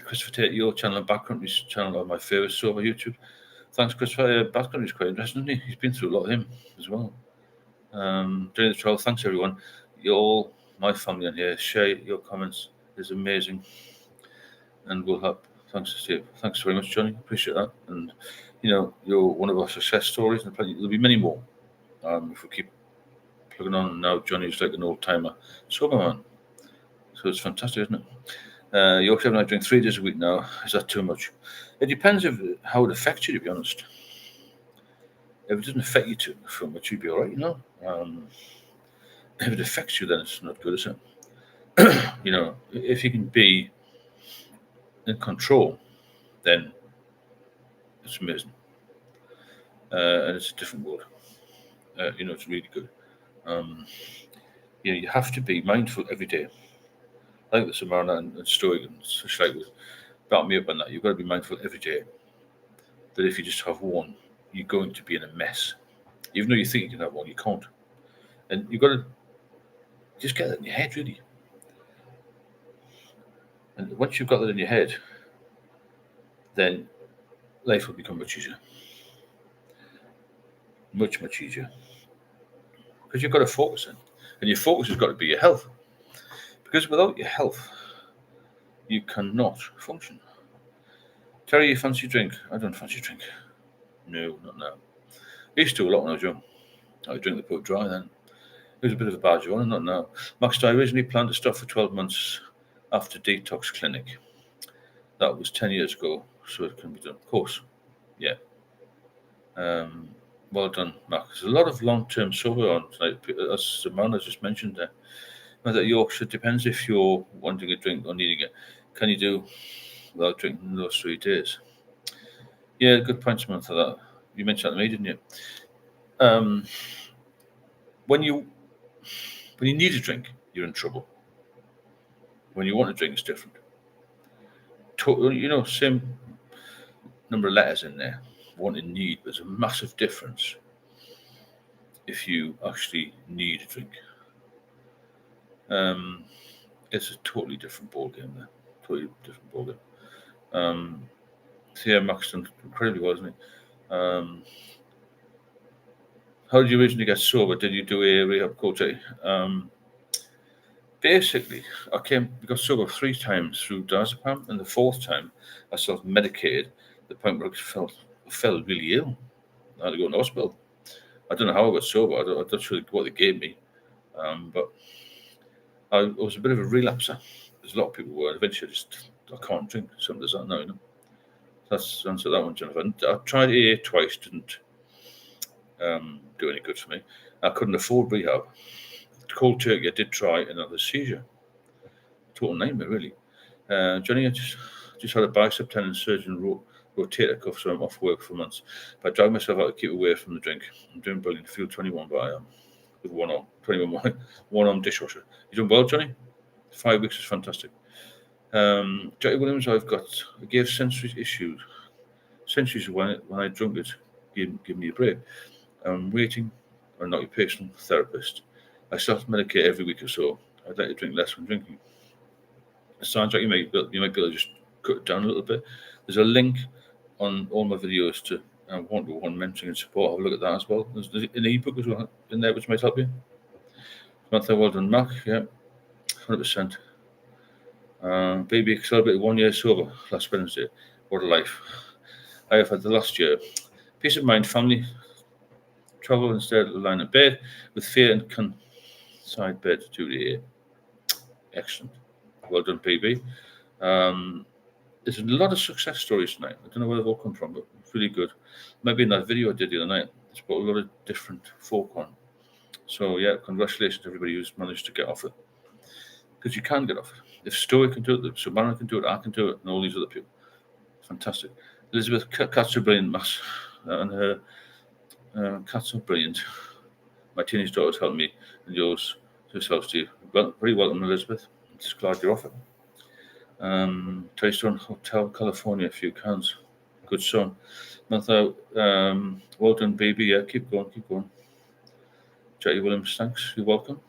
Christopher Tate, your channel and Backcountry's channel are my favourite sober YouTube. Thanks, Christopher. Backcountry's quite interesting, isn't he? He's been through a lot of him as well. During the trial, thanks everyone. You all, my family on here, share your comments. It's amazing. And we'll help. Thanks, Steve. Thanks very much, Johnny. Appreciate that. And you're one of our success stories, and there'll be many more. If we keep plugging on. Now Johnny's like an old timer sober man. So it's fantastic, isn't it? Yorkshire and I drink 3 days a week now. Is that too much? It depends how it affects you, to be honest. If it doesn't affect you too much, you'd be all right, If it affects you, then it's not good, is it? If you can be in control, then it's amazing. And it's a different world. It's really good. You have to be mindful every day. Like the Samarna and Stoic and such like would back me up on that. You've got to be mindful every day that if you just have one, you're going to be in a mess. Even though you think you can have one, you can't. And you've got to just get that in your head, really. And once you've got that in your head, then life will become much easier. Much, much easier. Because you've got to focus in. And your focus has got to be your health. Because without your health, you cannot function. Terry, you fancy drink? I don't fancy drink. No, not now. I used to a lot when I was young. I would drink the pub dry then. It was a bit of a badge of honour, not now. Max, I originally planned to stop for 12 months after detox clinic. That was 10 years ago, so it can be done. Of course, yeah. Well done, Max. There's a lot of long-term sober on tonight, as the man has just mentioned there. That Yorkshire depends if you're wanting a drink or needing it. Can you do without drinking those 3 days? Yeah, good point, Samantha. That you mentioned that to me, didn't you? When you need a drink, you're in trouble. When you want a drink, it's different. Same number of letters in there. Want and need, but there's a massive difference if you actually need a drink. It's a totally different ballgame there. Totally different ballgame. So yeah, Max done incredibly well, isn't he? How did you originally get sober? Did you do a rehab coach? Basically, I got sober 3 times through diazepam, and the 4th time I self-medicated. The point where I fell really ill. I had to go to the hospital. I don't know how I got sober. I'm not sure what they gave me, but I was a bit of a relapser. There's a lot of people were. Eventually, I can't drink. Something does that now, That's the answer to that one, Jennifer. I tried AA twice, didn't do any good for me. I couldn't afford rehab. Cold turkey, I did try another seizure. Total nightmare, really. Johnny, I just had a bicep tendon surgeon rotator cuff, so I'm off work for months. But I drag myself out to keep away from the drink. I'm doing brilliant. Field 21 by with one arm, 21 one arm dishwasher. You doing well, Johnny? 5 weeks is fantastic. Jackie Williams, I gave sensory issues. Sensories when I drunk it, give me a break. I'm waiting on an occupational therapist. I self-medicate every week or so. I'd like to drink less when drinking. It sounds like you might be able to just cut it down a little bit. There's a link on all my videos to one-to-one mentoring and support. Have a look at that as well. There's an ebook as well in there which might help you. Samantha, well done, Mark. Yeah, 100%. Baby celebrated 1 year sober last Wednesday. What a life I have had the last year. Peace of mind, family. Travel instead of lying in bed with fear and side bed to the air. Excellent. Well done, PB. There's a lot of success stories tonight. I don't know where they've all come from, but it's really good. Maybe in that video I did the other night, it's brought a lot of different folk on. So, yeah, congratulations to everybody who's managed to get off it. Because you can get off it. If Stoic can do it, so Mara can do it, I can do it, and all these other people. Fantastic. Elizabeth, cats are brilliant, Mass. And her cats are brilliant. My teenage daughter's helped me, and yours yourself, Steve. Well, very welcome, Elizabeth. I'm just glad you're off it. Taystone Hotel, California, a few cans. Good song. Martha, well done, baby. Yeah, keep going, keep going. Jackie Williams, thanks. You're welcome.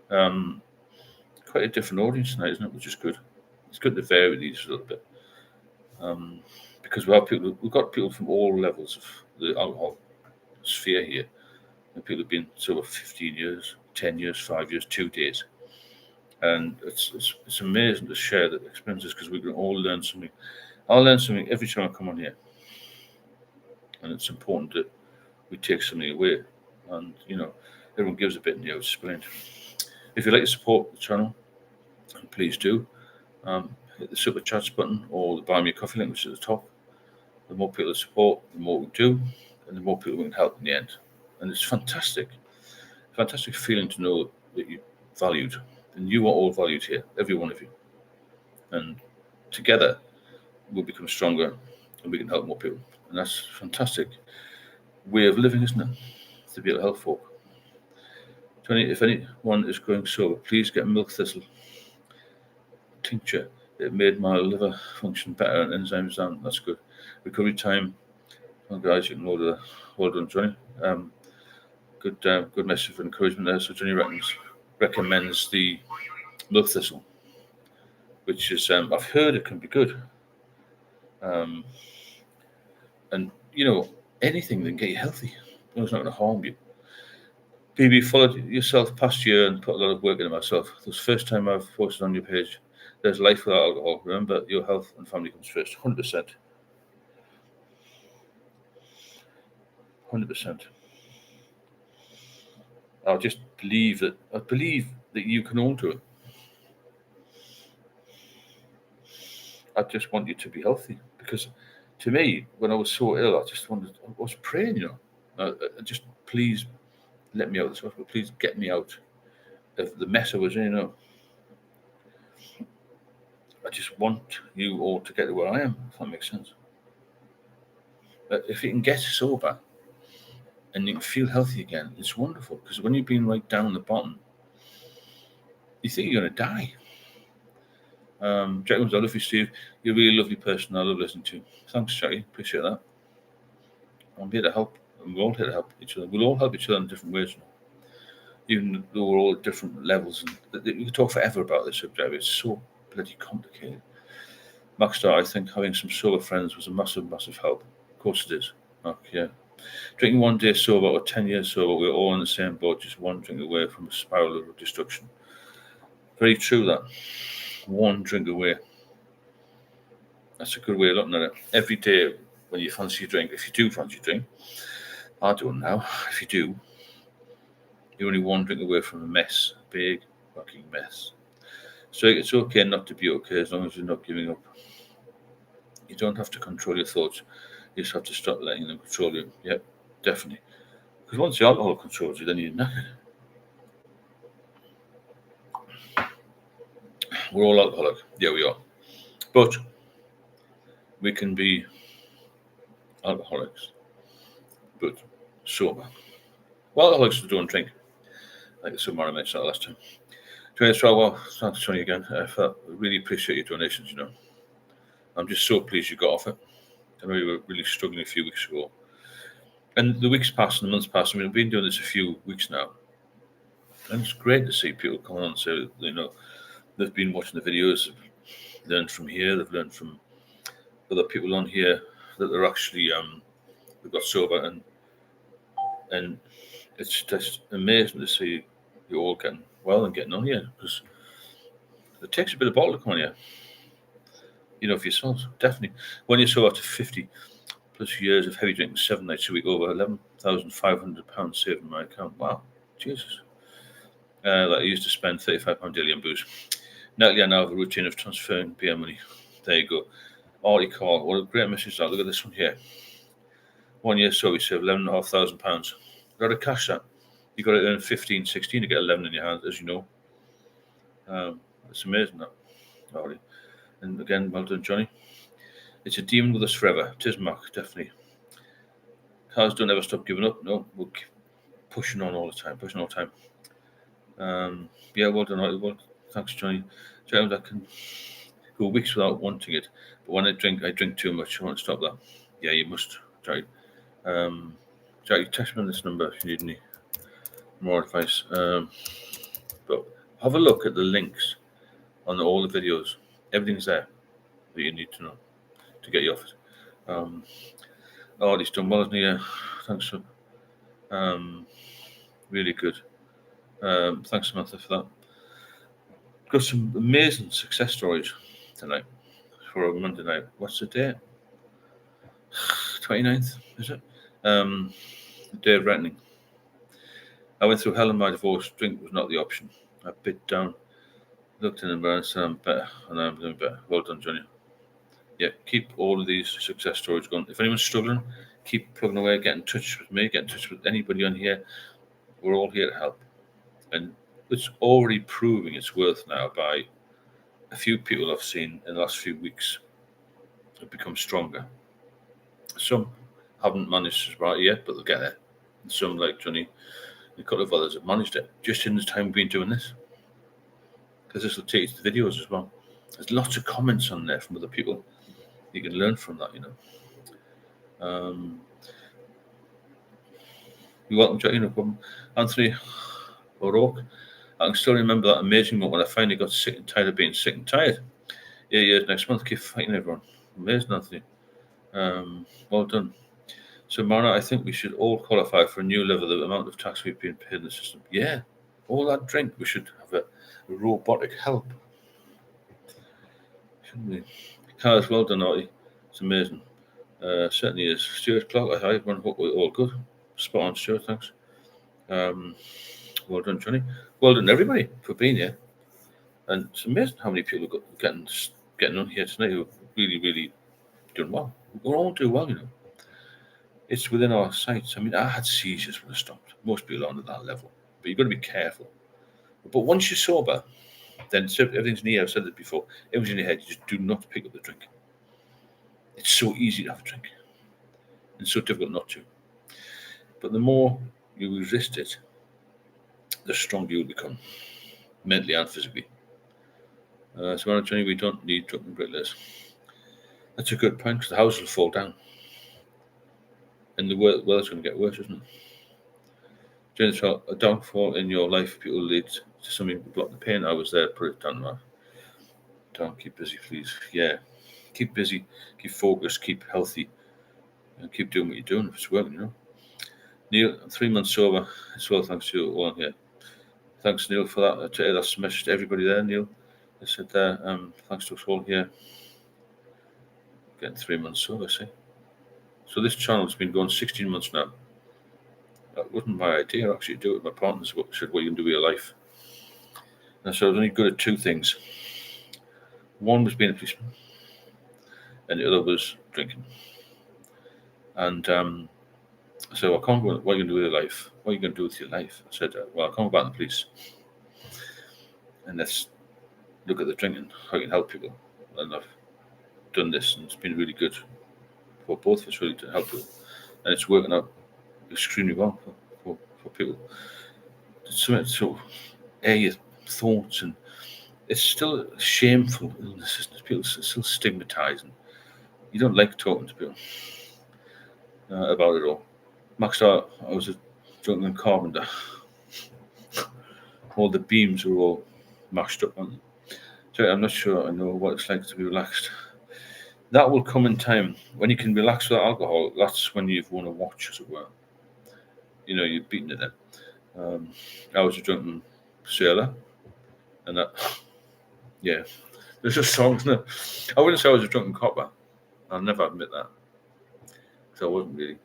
Quite a different audience tonight, isn't it? Which is good. It's good to vary these a little bit. Because we've got people from all levels of the alcohol sphere here. And people have been sober 15 years, 10 years, 5 years, 2 days. And it's amazing to share the experiences because we can all learn something. I'll learn something every time I come on here. And it's important that we take something away. And, everyone gives a bit and explained. If you'd like to support the channel, please do. Hit the super chats button or the buy me a coffee link, which is at the top. The more people that support, the more we do, and the more people we can help in the end. And it's fantastic feeling to know that you're valued. And you are all valued here, every one of you. And together, we'll become stronger and we can help more people. And that's a fantastic way of living, isn't it? To be able to help folk. Tony, if anyone is going sober, please get milk thistle tincture. It made my liver function better and enzymes down. That's good. Recovery time. Well, guys, you can order that. Well done, Johnny. Good message of encouragement there. So Johnny recommends the milk thistle, which is I've heard it can be good. And anything that can get you healthy. It's not going to harm you. BB, followed yourself past year and put a lot of work into myself. This was the first time I've posted on your page. There's life without alcohol. Remember, your health and family comes first. 100%. 100%. I believe that you can all do it. I just want you to be healthy because, to me, when I was so ill, I was praying. Just please let me out of this hospital. Please get me out of the mess I was in. I just want you all to get to where I am. If that makes sense. But if you can get sober and you can feel healthy again, it's wonderful because when you've been right down the bottom, you think you're going to die. Jackie, I love you, Steve. You're a really lovely person. I love listening to you. Thanks, Jackie. Appreciate that. I'm here to help, and we're all here to help each other. We'll all help each other in different ways. Even though we're all at different levels, and we could talk forever about this subject. It's so bloody complicated. Maxstar, I think having some sober friends was a massive, massive help. Of course it is. Yeah. Drinking 1 day sober or 10 years sober, we're all in the same boat, just one drink away from a spiral of destruction. Very true, that. One drink away. That's a good way of looking at it. Every day when you fancy a drink, if you do fancy a drink, I don't now. If you do, you're only one drink away from a mess, a big fucking mess. So it's okay not to be okay as long as you're not giving up. You don't have to control your thoughts. You just have to stop letting them control you. Yep, definitely. Because once the alcohol controls you, then you're knackered. We're all alcoholic. Yeah, we are. But we can be alcoholics, but sober. Well, alcoholics who don't drink. Like Samara mentioned that last time. 2012, well, thanks, Tony, again. I really appreciate your donations, I'm just so pleased you got off it. I know you were really struggling a few weeks ago. And the weeks passed and the months passed. We've been doing this a few weeks now. And it's great to see people come on and say, they've been watching the videos, they've learned from here, they've learned from other people on here, that they're actually who got sober, and it's just amazing to see you all getting well and getting on here, because it takes a bit of bottle to come on here, for yourselves. Definitely. When you're sober after 50 plus years of heavy drinking, 7 nights a week, over £11,500 saved in my account. Wow, Jesus. That I used to spend £35 daily on booze. Natalie, I now have a routine of transferring beer money. There you go. Artie Call, what a great message that. Look at this one here. 1 year so we saved £11,500. Got to cash that. You got to earn 15, 16 to get 11 in your hand, as you know. It's amazing that, Artie. And again, well done, Johnny. It's a demon with us forever. Tis Mark, definitely. Cars don't ever stop giving up. No, we'll keep pushing on all the time, Yeah, well done, Artie. Well, thanks, Johnny. Sometimes I can go weeks without wanting it, but when I drink too much. I want to stop that. Yeah, you must, Jackie. Jackie, text me on this number if you need any more advice. But have a look at the links on all the videos. Everything's there that you need to know to get you off it. Artie's done well, isn't he? Yeah, thanks for really good. Thanks, Samantha, for that. Got some amazing success stories tonight for a Monday night. What's the date? 29th, is it? The day of reckoning. I went through hell in my divorce. Drink was not the option. I bit down, looked in the mirror and said, I'm better, and I'm doing better. Well done, Johnny. Yeah, keep all of these success stories going. If anyone's struggling, keep plugging away. Get in touch with me. Get in touch with anybody on here. We're all here to help. And it's already proving its worth now by a few people I've seen in the last few weeks have become stronger. Some haven't managed sobriety yet, but they'll get there. And some, like Johnny, and a couple of others have managed it just in the time we've been doing this. Because this will take you to the videos as well. There's lots of comments on there from other people. You can learn from that, You're welcome, Johnny, no problem. Anthony O'Rourke, I can still remember that amazing moment when I finally got sick and tired of being sick and tired. 8 years next month. Keep fighting, everyone. Amazing, Anthony. Well done. So, Marna, I think we should all qualify for a new level of the amount of tax we've been paid in the system. Yeah, all that drink, we should have a robotic help. Shouldn't we? Cars, well done, Artie. It's amazing. Certainly is. Stuart Clark, I everyone hope we're all good. Spot on, Stuart, thanks. Well done, Johnny. Well done, everybody, for being here. And it's amazing how many people are getting on here tonight who are really, really doing well. We're all doing well, It's within our sights. I mean, I had seizures when I stopped. Most people aren't at that level. But you've got to be careful. But once you're sober, then everything's in the air. I've said it before. Everything's in your head. You just do not pick up the drink. It's so easy to have a drink. It's so difficult not to. But the more you resist it, the stronger you'll become, mentally and physically. So, Johnny, we don't need drunken bricklayers. That's a good point, because the house will fall down. And the weather's going to get worse, isn't it? James, a downfall in your life, people lead to something to block the pain. I was there, put it down there. Don't keep busy, please. Yeah, keep busy, keep focused, keep healthy, and keep doing what you're doing if it's working, Neil, I'm 3 months sober as well, thanks to you all here. Thanks, Neil, for that. That's a message to everybody there, Neil. I said there, thanks to us all here. Getting 3 months sober, see. So this channel's been going 16 months now. That wasn't my idea, actually, to do it. My partner said, what you can do with your life. And so I was only good at two things. One was being a policeman, and the other was drinking. And so I can't go, what are you going to do with your life? What are you going to do with your life? I said, well, I can't go back in the police. And let's look at the drinking, how you can help people. And I've done this, and it's been really good for both of us, really, to help people. And it's working out extremely well for people. So air your thoughts, and it's still a shameful illness. People still stigmatizing. You don't like talking to people about it all. Max, I was a drunken carpenter. All the beams were all mashed up on them. So I'm not sure I know what it's like to be relaxed. That will come in time when you can relax without alcohol. That's when you've won a watch, as it were. You've beaten it then. I was a drunken sailor, and that, yeah, there's just songs. No, I wouldn't say I was a drunken copper. I'll never admit that, because I wasn't really.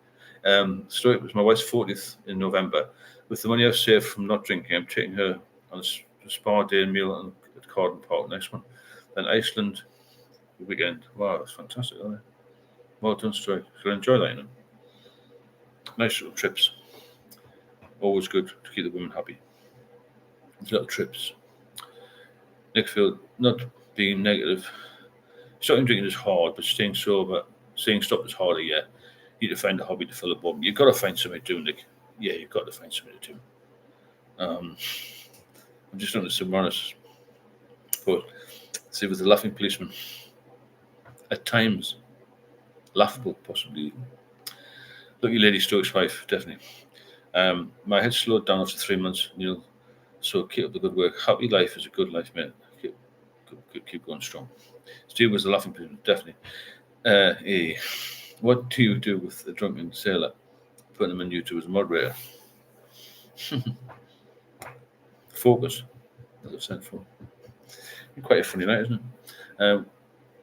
So it was my wife's 40th in November. With the money I've saved from not drinking, I'm taking her on a spa day and meal at Carden Park next one. Then Iceland the weekend. Wow, that's fantastic, isn't it? Well done, Story. So enjoy that, Nice little trips. Always good to keep the women happy. Little trips. Nickfield, not being negative. Starting drinking is hard, but staying sober, staying stopped is harder, yeah. You need to find a hobby to fill a bum. You've got to find something to do, Nick. Yeah, you've got to find something to do. I'm just on the submariners. But see, with the laughing policeman, at times, laughable, possibly. Lucky Lady Stokes' wife, definitely. My head slowed down after 3 months, Neil. So keep up the good work. Happy life is a good life, mate. Keep going strong. Steve was the laughing policeman, definitely. What do you do with a drunken sailor? Putting him on YouTube as a moderator. Focus, as I've said before. Quite a funny night, isn't it?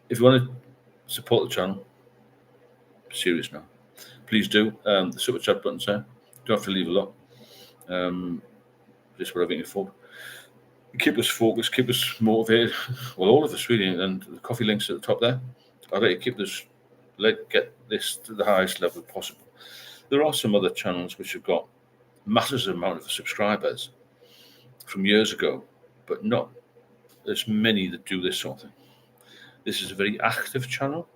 If you want to support the channel, serious now, please do. The super chat button's there. Don't have to leave a lot. Just whatever you can afford. Keep us focused, keep us motivated. Well, all of us really, and the coffee links at the top there. I'd like to keep this, get this to the highest level possible. There are some other channels which have got massive amount of subscribers from years ago, but not as many that do this sort of thing. This is a very active channel.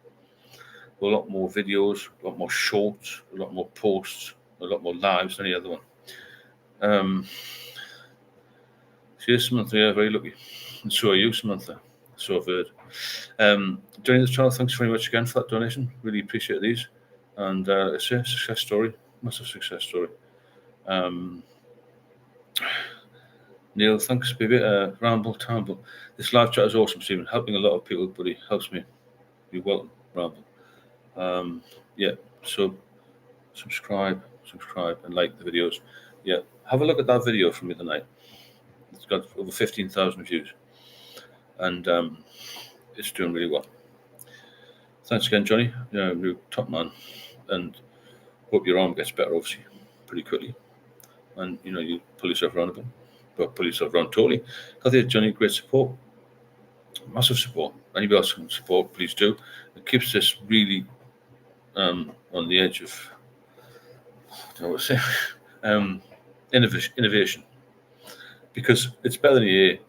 A lot more videos, a lot more shorts, a lot more posts, a lot more lives than any other one. Cheers, Samantha. Yeah, very lucky. And so are you, Samantha. So I've heard. Joining this channel, thanks very much again for that donation. Really appreciate these. And it's a success story, massive success story. Neil, thanks, baby. Ramble, Tamble. This live chat is awesome, Stephen. Helping a lot of people, buddy. Helps me. You're welcome, Ramble. Yeah, so subscribe, and like the videos. Yeah, have a look at that video from the other night. It's got over 15,000 views, and it's doing really well. Thanks again, Johnny. New top man, and hope your arm gets better, obviously, pretty quickly. And you pull yourself around a bit, but pull yourself around totally. Healthy, Johnny, great support, massive support. Anybody else can support, please do. It keeps this really on the edge of, I don't know what to say, innovation, because it's better than the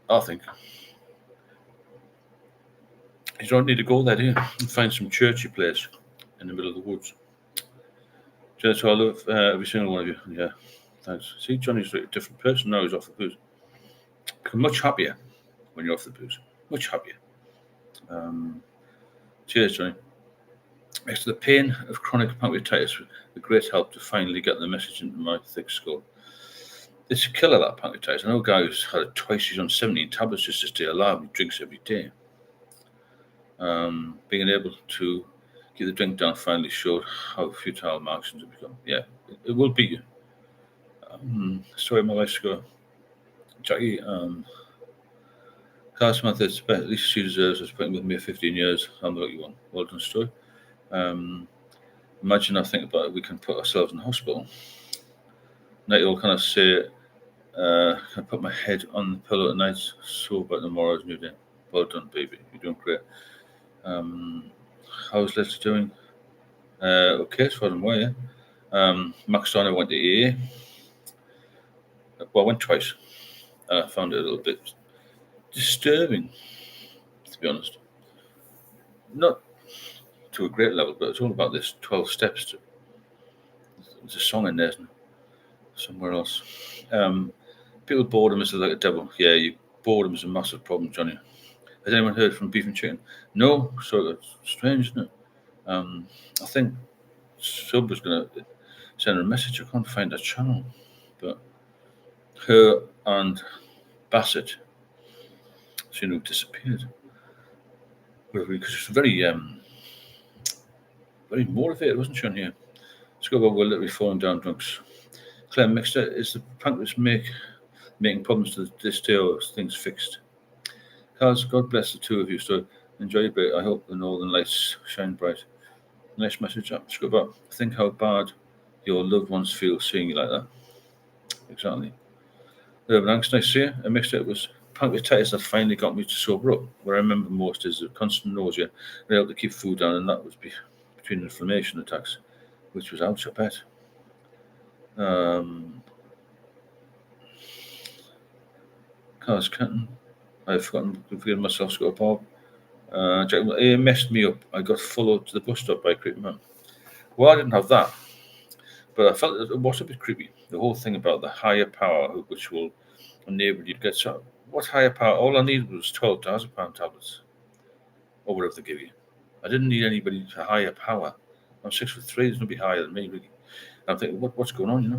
I think. You don't need to go there, do you? And find some churchy place in the middle of the woods. So I love every single one of you. Yeah, thanks. See, Johnny's a different person now. He's off the booze. Become much happier when you're off the booze. Much happier. Cheers, Johnny. Next to the pain of chronic pancreatitis, a great help to finally get the message into my thick skull. It's a killer, that pancreatitis. I know a guy who's had it twice. He's on 17 tablets just to stay alive. He drinks every day. Being able to get the drink down finally showed how futile my actions have become. Yeah, it will beat you. Story of my life's ago. Jackie, Carl Smith, at least she deserves it. Spent with me 15 years. I'm the lucky one. Well done, Story. Imagine I think about it, we can put ourselves in hospital. Night you'll kind of say, can I put my head on the pillow at night, so about tomorrow's new day. Well done, baby. You're doing great. How's Leslie doing? Okay, as far as I'm aware, yeah. Max Donner went to AA. Well, I went twice. I found it a little bit disturbing, to be honest. Not to a great level, but it's all about this 12 steps to. There's a song in there, isn't it? Somewhere else. People boredom is like a devil. Yeah, boredom is a massive problem, Johnny. Has anyone heard from Beef and Chicken? No, so it's strange, isn't it? I think Sub was going to send her a message. I can't find that channel, but her and Bassett seem to have disappeared. because it's very motivated, wasn't she, on here? Let's go about we're literally falling down drunks. Claire Mixter, is the pancreas making problems to this day, or things fixed? Carls, God bless the two of you. So enjoy your break. I hope the northern lights shine bright. Nice message. Let's go about. Think how bad your loved ones feel seeing you like that. Exactly. Urban angst, nice to see you. A mixture, it was pancreatitis that finally got me to sober up. What I remember most is the constant nausea, and able to keep food down, and that was between inflammation attacks, which was ouch, I bet. Carlos Kenton, I've forgotten myself, Scott Bob. It messed me up. I got followed to the bus stop by a creepy man. Well, I didn't have that, but I felt it was a bit creepy. The whole thing about the higher power, which will enable you to get so. What higher power? All I needed was 12 diazepam tablets, or whatever they give you. I didn't need anybody to higher power. I'm 6'3". There's nobody higher than me, really. I'm thinking, what's going on, you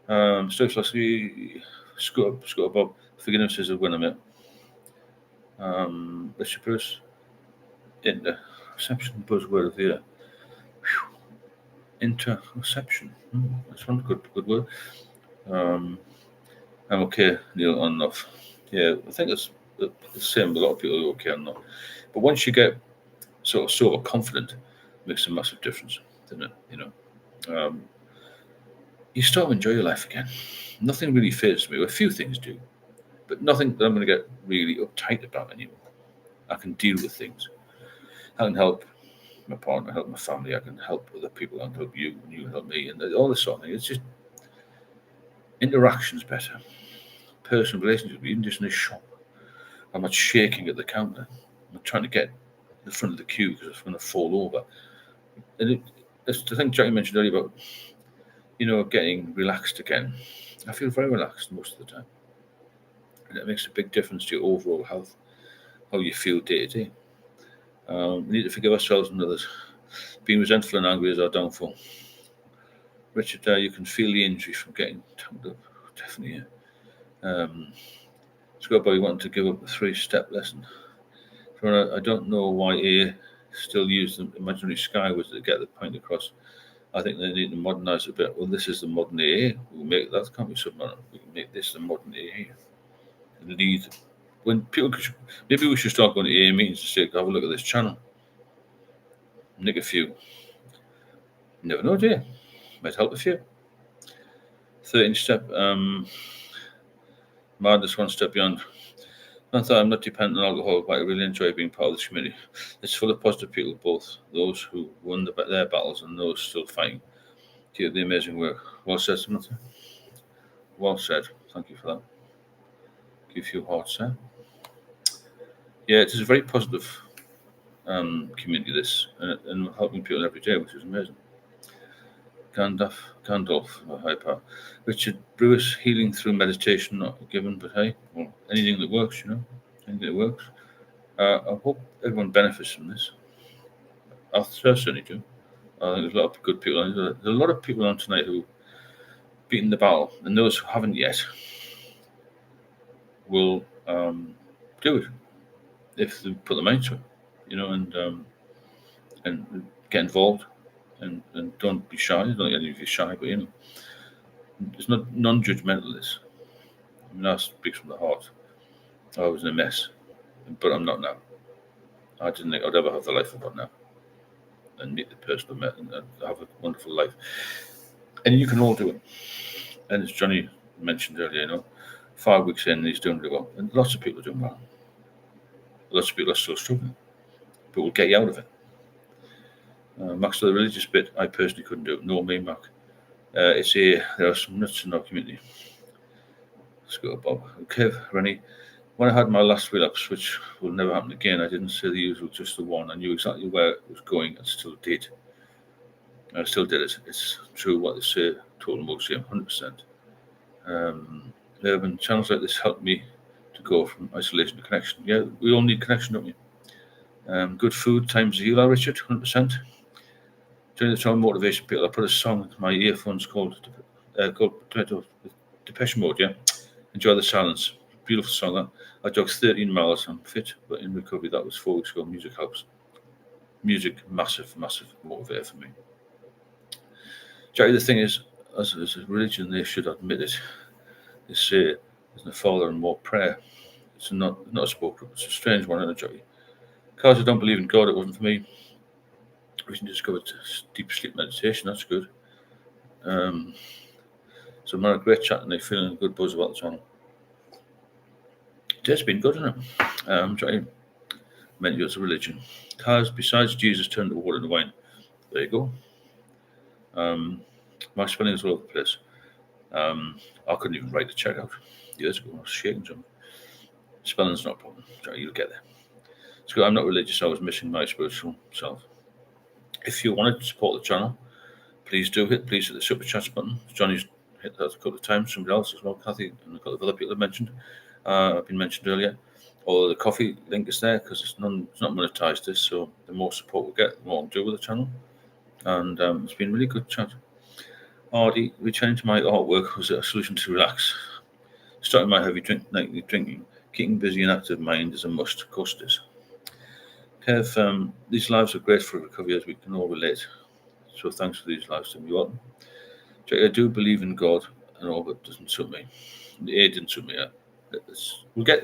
know? Still, Scott Bob, forgiveness is a winner, mate. Bishop Bruce, interception buzzword of the year. Interception. That's one good word. I'm okay, Neil, on enough. Yeah, I think it's the same with a lot of people who are okay on enough. But once you get sort of confident, it makes a massive difference, doesn't it? You know, you start to enjoy your life again. Nothing really fazes me. A few things do, but nothing that I'm going to get really uptight about anymore. I can deal with things. I can help my partner, help my family. I can help other people. I can help you, and you help me, and all this sort of thing. It's just interactions better, personal relationships. Even just in a shop, I'm not shaking at the counter. I'm not trying to get the front of the queue because it's going to fall over. And it's the thing Jackie mentioned earlier about, getting relaxed again. I feel very relaxed most of the time, and it makes a big difference to your overall health, how you feel day to day. We need to forgive ourselves and others. Being resentful and angry is our downfall. Richard, you can feel the injury from getting tongued up. Definitely, yeah. Scrubby wanted to give up a 3-step lesson. I don't know why A still use the imaginary skyward to get the point across. I think they need to modernise a bit. Well, this is the modern AA. We'll make that can't be submarine. We can make this the modern AA. Lead. When people, maybe we should start going to AA meetings and say, have a look at this channel. Nick a few. Never know, do you? Might help a few. 13-step. Madness one step beyond. Not that I'm not dependent on alcohol, but I really enjoy being part of this community. It's full of positive people, both those who won their battles and those still fighting. Keep the amazing work. Well said, Samantha. Well said. Thank you for that. Give you hearts, sir. Yeah, it is a very positive community, this, and helping people every day, which is amazing. Gandalf, high power. Richard Brewis, healing through meditation, not given, but hey, well, anything that works, anything that works. I hope everyone benefits from this. I certainly do. I think there's a lot of good people. There's a lot of people on tonight who beaten the battle, and those who haven't yet will do it if they put their mind to it, and get involved, and don't be shy. I don't think any of you are shy, but it's not non-judgmental. This, that speaks from the heart. I was in a mess, but I'm not now. I didn't think I'd ever have the life I've got now, and meet the person I met, and have a wonderful life. And you can all do it. And as Johnny mentioned earlier, 5 weeks in, he's doing really well, and lots of people are doing well. Lots of people are still struggling, but we'll get you out of it. Max, the religious bit, I personally couldn't do it. No, me, Mark. There are some nuts in our community. Let's go, Bob. Okay, Rennie. When I had my last relapse, which will never happen again, I didn't say the usual, just the one. I knew exactly where it was going and still did. I still did it. It's true what they say, total moxie, 100%. Urban channels like this helped me to go from isolation to connection. Yeah, we all need connection, don't we? Good food times the healer, Richard, 100%. During the time motivation people, I put a song into my earphones called Depeche Mode, yeah? Enjoy the silence. Beautiful song. I jogged 13 miles. I'm fit, but in recovery. That was 4 weeks ago. Music helps. Music, massive motivator for me. Jackie, the thing is, as a religion, they should admit it. They say there's no Father and more prayer. It's not a sport group. It's a strange one, isn't it, Jackie? Because I don't believe in God, it wasn't for me. Recently discovered deep sleep meditation. That's good. So I'm having a great chat and they're feeling a good buzz about the channel. It's been good, isn't it? Jackie, meant you as a religion. Because besides Jesus turned the water into wine. There you go. My spelling is all over the place. I couldn't even write the check out years ago. I was shaking some. Spelling's not a problem. Sorry, you'll get there. It's good. I'm not religious. I was missing my spiritual self. If you wanted to support the channel, please hit the super chat button. Johnny's hit that a couple of times. Somebody else as well. Kathy and a couple of other people have mentioned. I've been mentioned earlier. Or the coffee link is there because it's not monetized. This, so the more support we get, the more I'll do with the channel. And it's been a really good chat. Ardy, returning to my artwork was a solution to relax. Starting my heavy nightly drinking, keeping busy and active mind is a must. Of course it is. Kev, these lives are great for recovery as we can all relate. So thanks for these lives, Tim. You're welcome. Jack, I do believe in God and all, but it doesn't suit me. The A didn't suit me.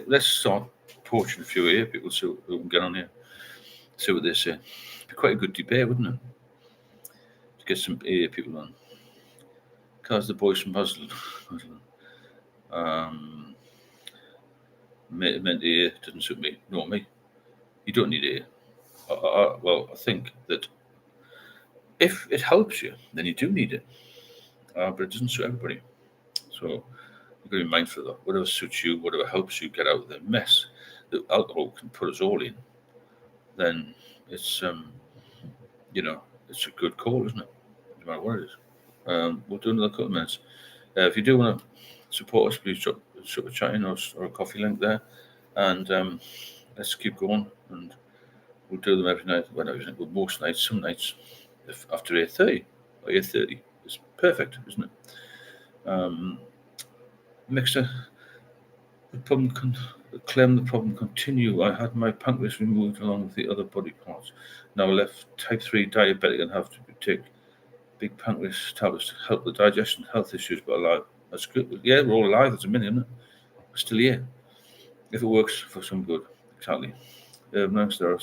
Let's start poaching a few here. People see who can get on here. See what they say. It'd be quite a good debate, wouldn't it? To get some AA people on. Because the boys from Basel. Meant AA doesn't suit me. Not me. You don't need AA. Well, I think that if it helps you, then you do need it. But it doesn't suit everybody. So you've got to be mindful of that. Whatever suits you, whatever helps you get out of the mess that alcohol can put us all in, then it's it's a good call, isn't it? No matter what it is. We'll do another couple of minutes. If you do want to support us, please drop a super chat in or a coffee link there, and let's keep going. And we'll do them every night. Well, most nights. Some nights after 8:30 or 8:30 is perfect, isn't it? Mixer, claim the problem continue. I had my pancreas removed along with the other body parts. Now left type 3 diabetic and have to take big pancreas tablets to help the digestion health issues, but alive. That's good. Yeah, we're all alive at a minute, isn't it? We're still here. If it works for some good, exactly. Next, there are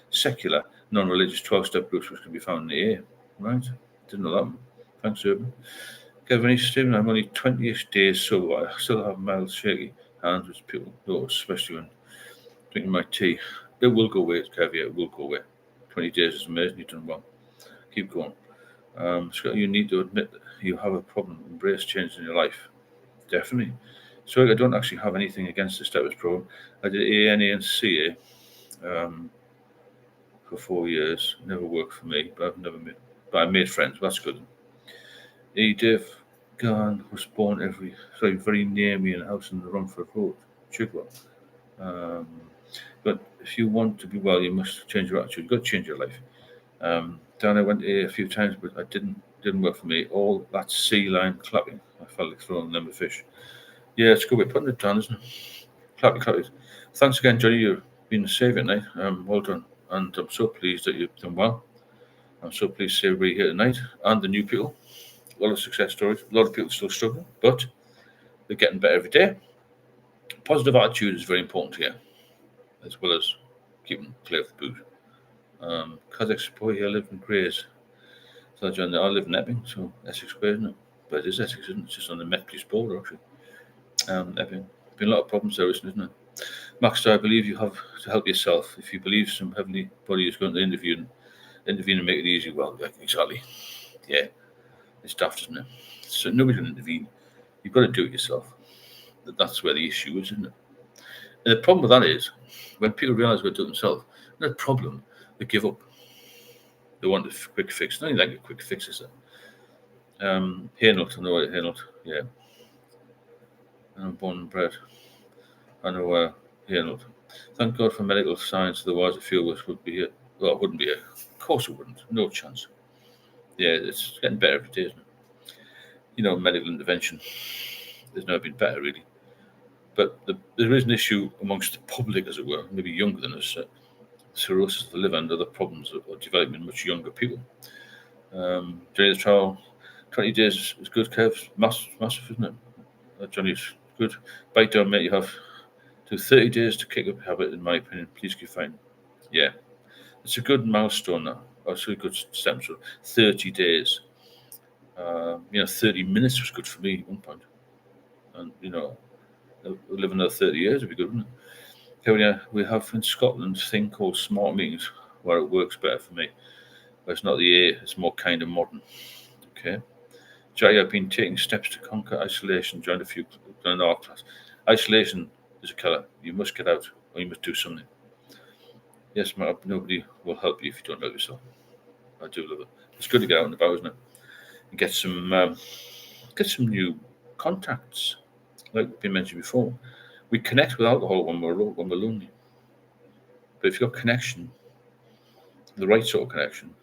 secular, non-religious 12-step groups which can be found in the AA. Right? Didn't know that one. Thanks, Urban. Kevin, Stephen, I'm only 20-ish days sober. I still have mild shaky hands, which people notice, especially when drinking my tea. It will go away, Kev. Yeah, it will go away. 20 days is amazing. You've done well. Keep going. Scott, you need to admit that you have a problem. Embrace change in your life. Definitely. So I don't actually have anything against the steppers program. I did ANA and CA for 4 years. Never worked for me, but I made friends. That's good. Dave Garn was born very near me in a house in the Rumford Road, Chigwell. But if you want to be well, you must change your attitude. You've got to change your life. Dan, I went a few times, but I didn't work for me. All that sea line clapping. I felt like throwing them a fish. Yeah, it's a good way of putting it down, isn't it? Clappy. Thanks again, Johnny. You've been a saviour tonight. Well done. And I'm so pleased that you've done well. I'm so pleased to see everybody here tonight and the new people. A lot of success stories. A lot of people still struggling, but they're getting better every day. Positive attitude is very important here, as well as keeping clear of the boot. Kazakh's boy here live in Grays. So John, I live in Epping, so Essex Way, isn't it? But it is Essex, isn't it? It's just on the Met Police border, actually. Epping. Been a lot of problems there, isn't it? Max, I believe you have to help yourself. If you believe some heavenly body is going to intervene and make it easy, well, exactly. Yeah. It's daft, isn't it? So nobody can intervene. You've got to do it yourself. That's where the issue is, isn't it? And the problem with that is, when people realise they've got to do it themselves, not a problem, they give up. They want a quick fix. Not even like a quick fix, is it? Hainault, I know Hainault, yeah. And I'm born and bred. I know Hainault. Thank God for medical science, otherwise a few of us would be here. Well, it wouldn't be here. Of course it wouldn't. No chance. Yeah, it's getting better every day, isn't it? Medical intervention. There's never been better, really. But there is an issue amongst the public, as it were, maybe younger than us, cirrhosis of the liver and other problems are developing in much younger people. During the trial, 20 days is good, Kev. Massive, isn't it? Johnny's good. Bite down, mate. You have to 30 days to kick up a habit, in my opinion. Please keep fine. Yeah, it's a good milestone now. It's a good step. So 30 days. 30 minutes was good for me at one point. And, live another 30 years would be good, wouldn't it? Okay, we have in Scotland a thing called smart meetings, where it works better for me. But it's not the A, it's more kind of modern. Okay. Jay, I've been taking steps to conquer isolation, joined an art class. Isolation is a killer. You must get out, or you must do something. Yes, Matt, nobody will help you if you don't help yourself. I do love it. It's good to get out and about, isn't it? And get some new contacts. Like we mentioned before, we connect with alcohol when we're lonely. But if you've got connection, the right sort of connection,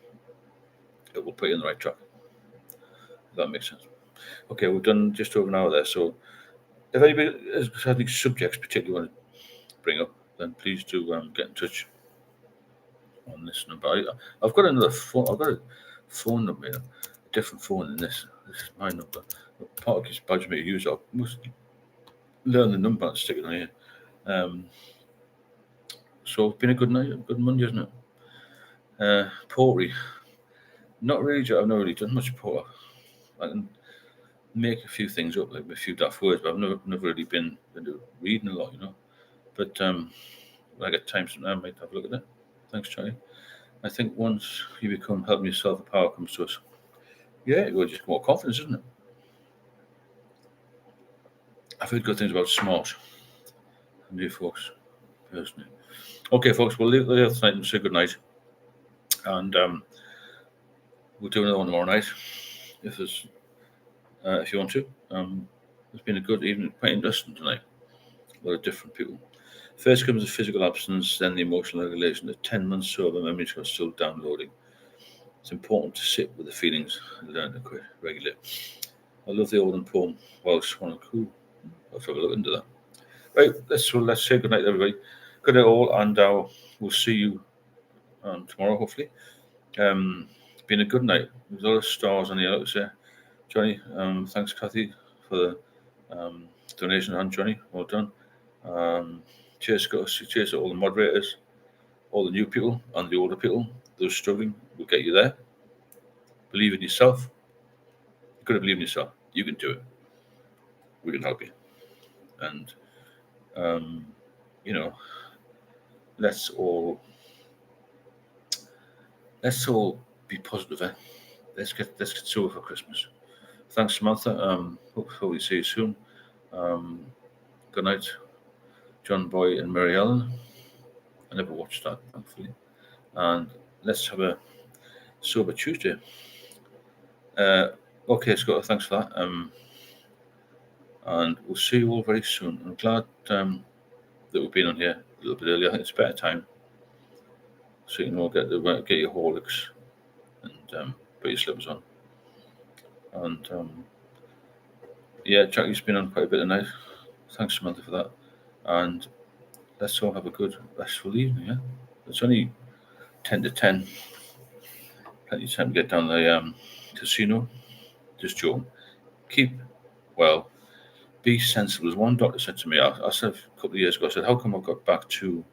it will put you on the right track. If that makes sense. Okay, we've done just over an hour there. So if anybody has any subjects particularly want to bring up, then please do get in touch on this number. I've got another phone. I've got a phone number, a different phone than this. This is my number. Part of this badge me to use. I must learn the number and stick it on here. So it's been a good night, a good Monday, isn't it? Poetry. Not really. I've not really done much poetry. I can make a few things up, like a few daft words, but I've never really been into reading a lot, But when I get time sometime, I might have a look at it. Thanks, Charlie. I think once you become helping yourself, the power comes to us. Yeah, you've got just more confidence, isn't it? I've heard good things about smart from you folks, personally. Okay, folks, we'll leave it there tonight and say good night. And we'll do another one tomorrow night, if you want to. It's been a good evening, quite interesting tonight. A lot of different people. First comes the physical abstinence, then the emotional regulation. At 10 months sober, memories are still downloading. It's important to sit with the feelings and learn to regulate. I love the olden poem, Welsh Swan and Cool. I'll have a look into that. Right, let's say good night, everybody. Good night, all, and we'll see you tomorrow, hopefully. Been a good night. There's a lot of stars on the outlets there. Johnny, thanks, Kathy, for the donation, and Johnny, well done. Cheers, Scott. Cheers to all the moderators, all the new people, and the older people. Those struggling, we'll get you there. Believe in yourself. You've got to believe in yourself. You can do it. We can help you. And let's all be positive. Let's get sober for Christmas. Thanks, Samantha. Hopefully see you soon. Good night, John Boy and Mary Ellen. I never watched that, thankfully. And let's have a sober Tuesday. Okay, Scott, thanks for that. And we'll see you all very soon. I'm glad that we've been on here a little bit earlier. I think it's better time, so you can all get your Horlicks and put your slippers on. And yeah, Jackie's been on quite a bit tonight. Thanks, Samantha, for that. And let's all have a good, restful evening. Yeah, it's only 10 to 10. Plenty of time to get down the casino. Just joking. Keep well. Be sensible. As one doctor said to me, I said a couple of years ago, I said, how come I got back to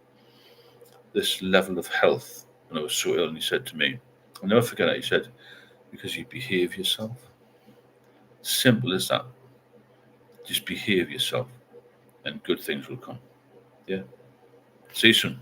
this level of health when I was so ill? And he said to me, I'll never forget it, he said, because you behave yourself. Simple as that. Just behave yourself and good things will come. Yeah. See you soon.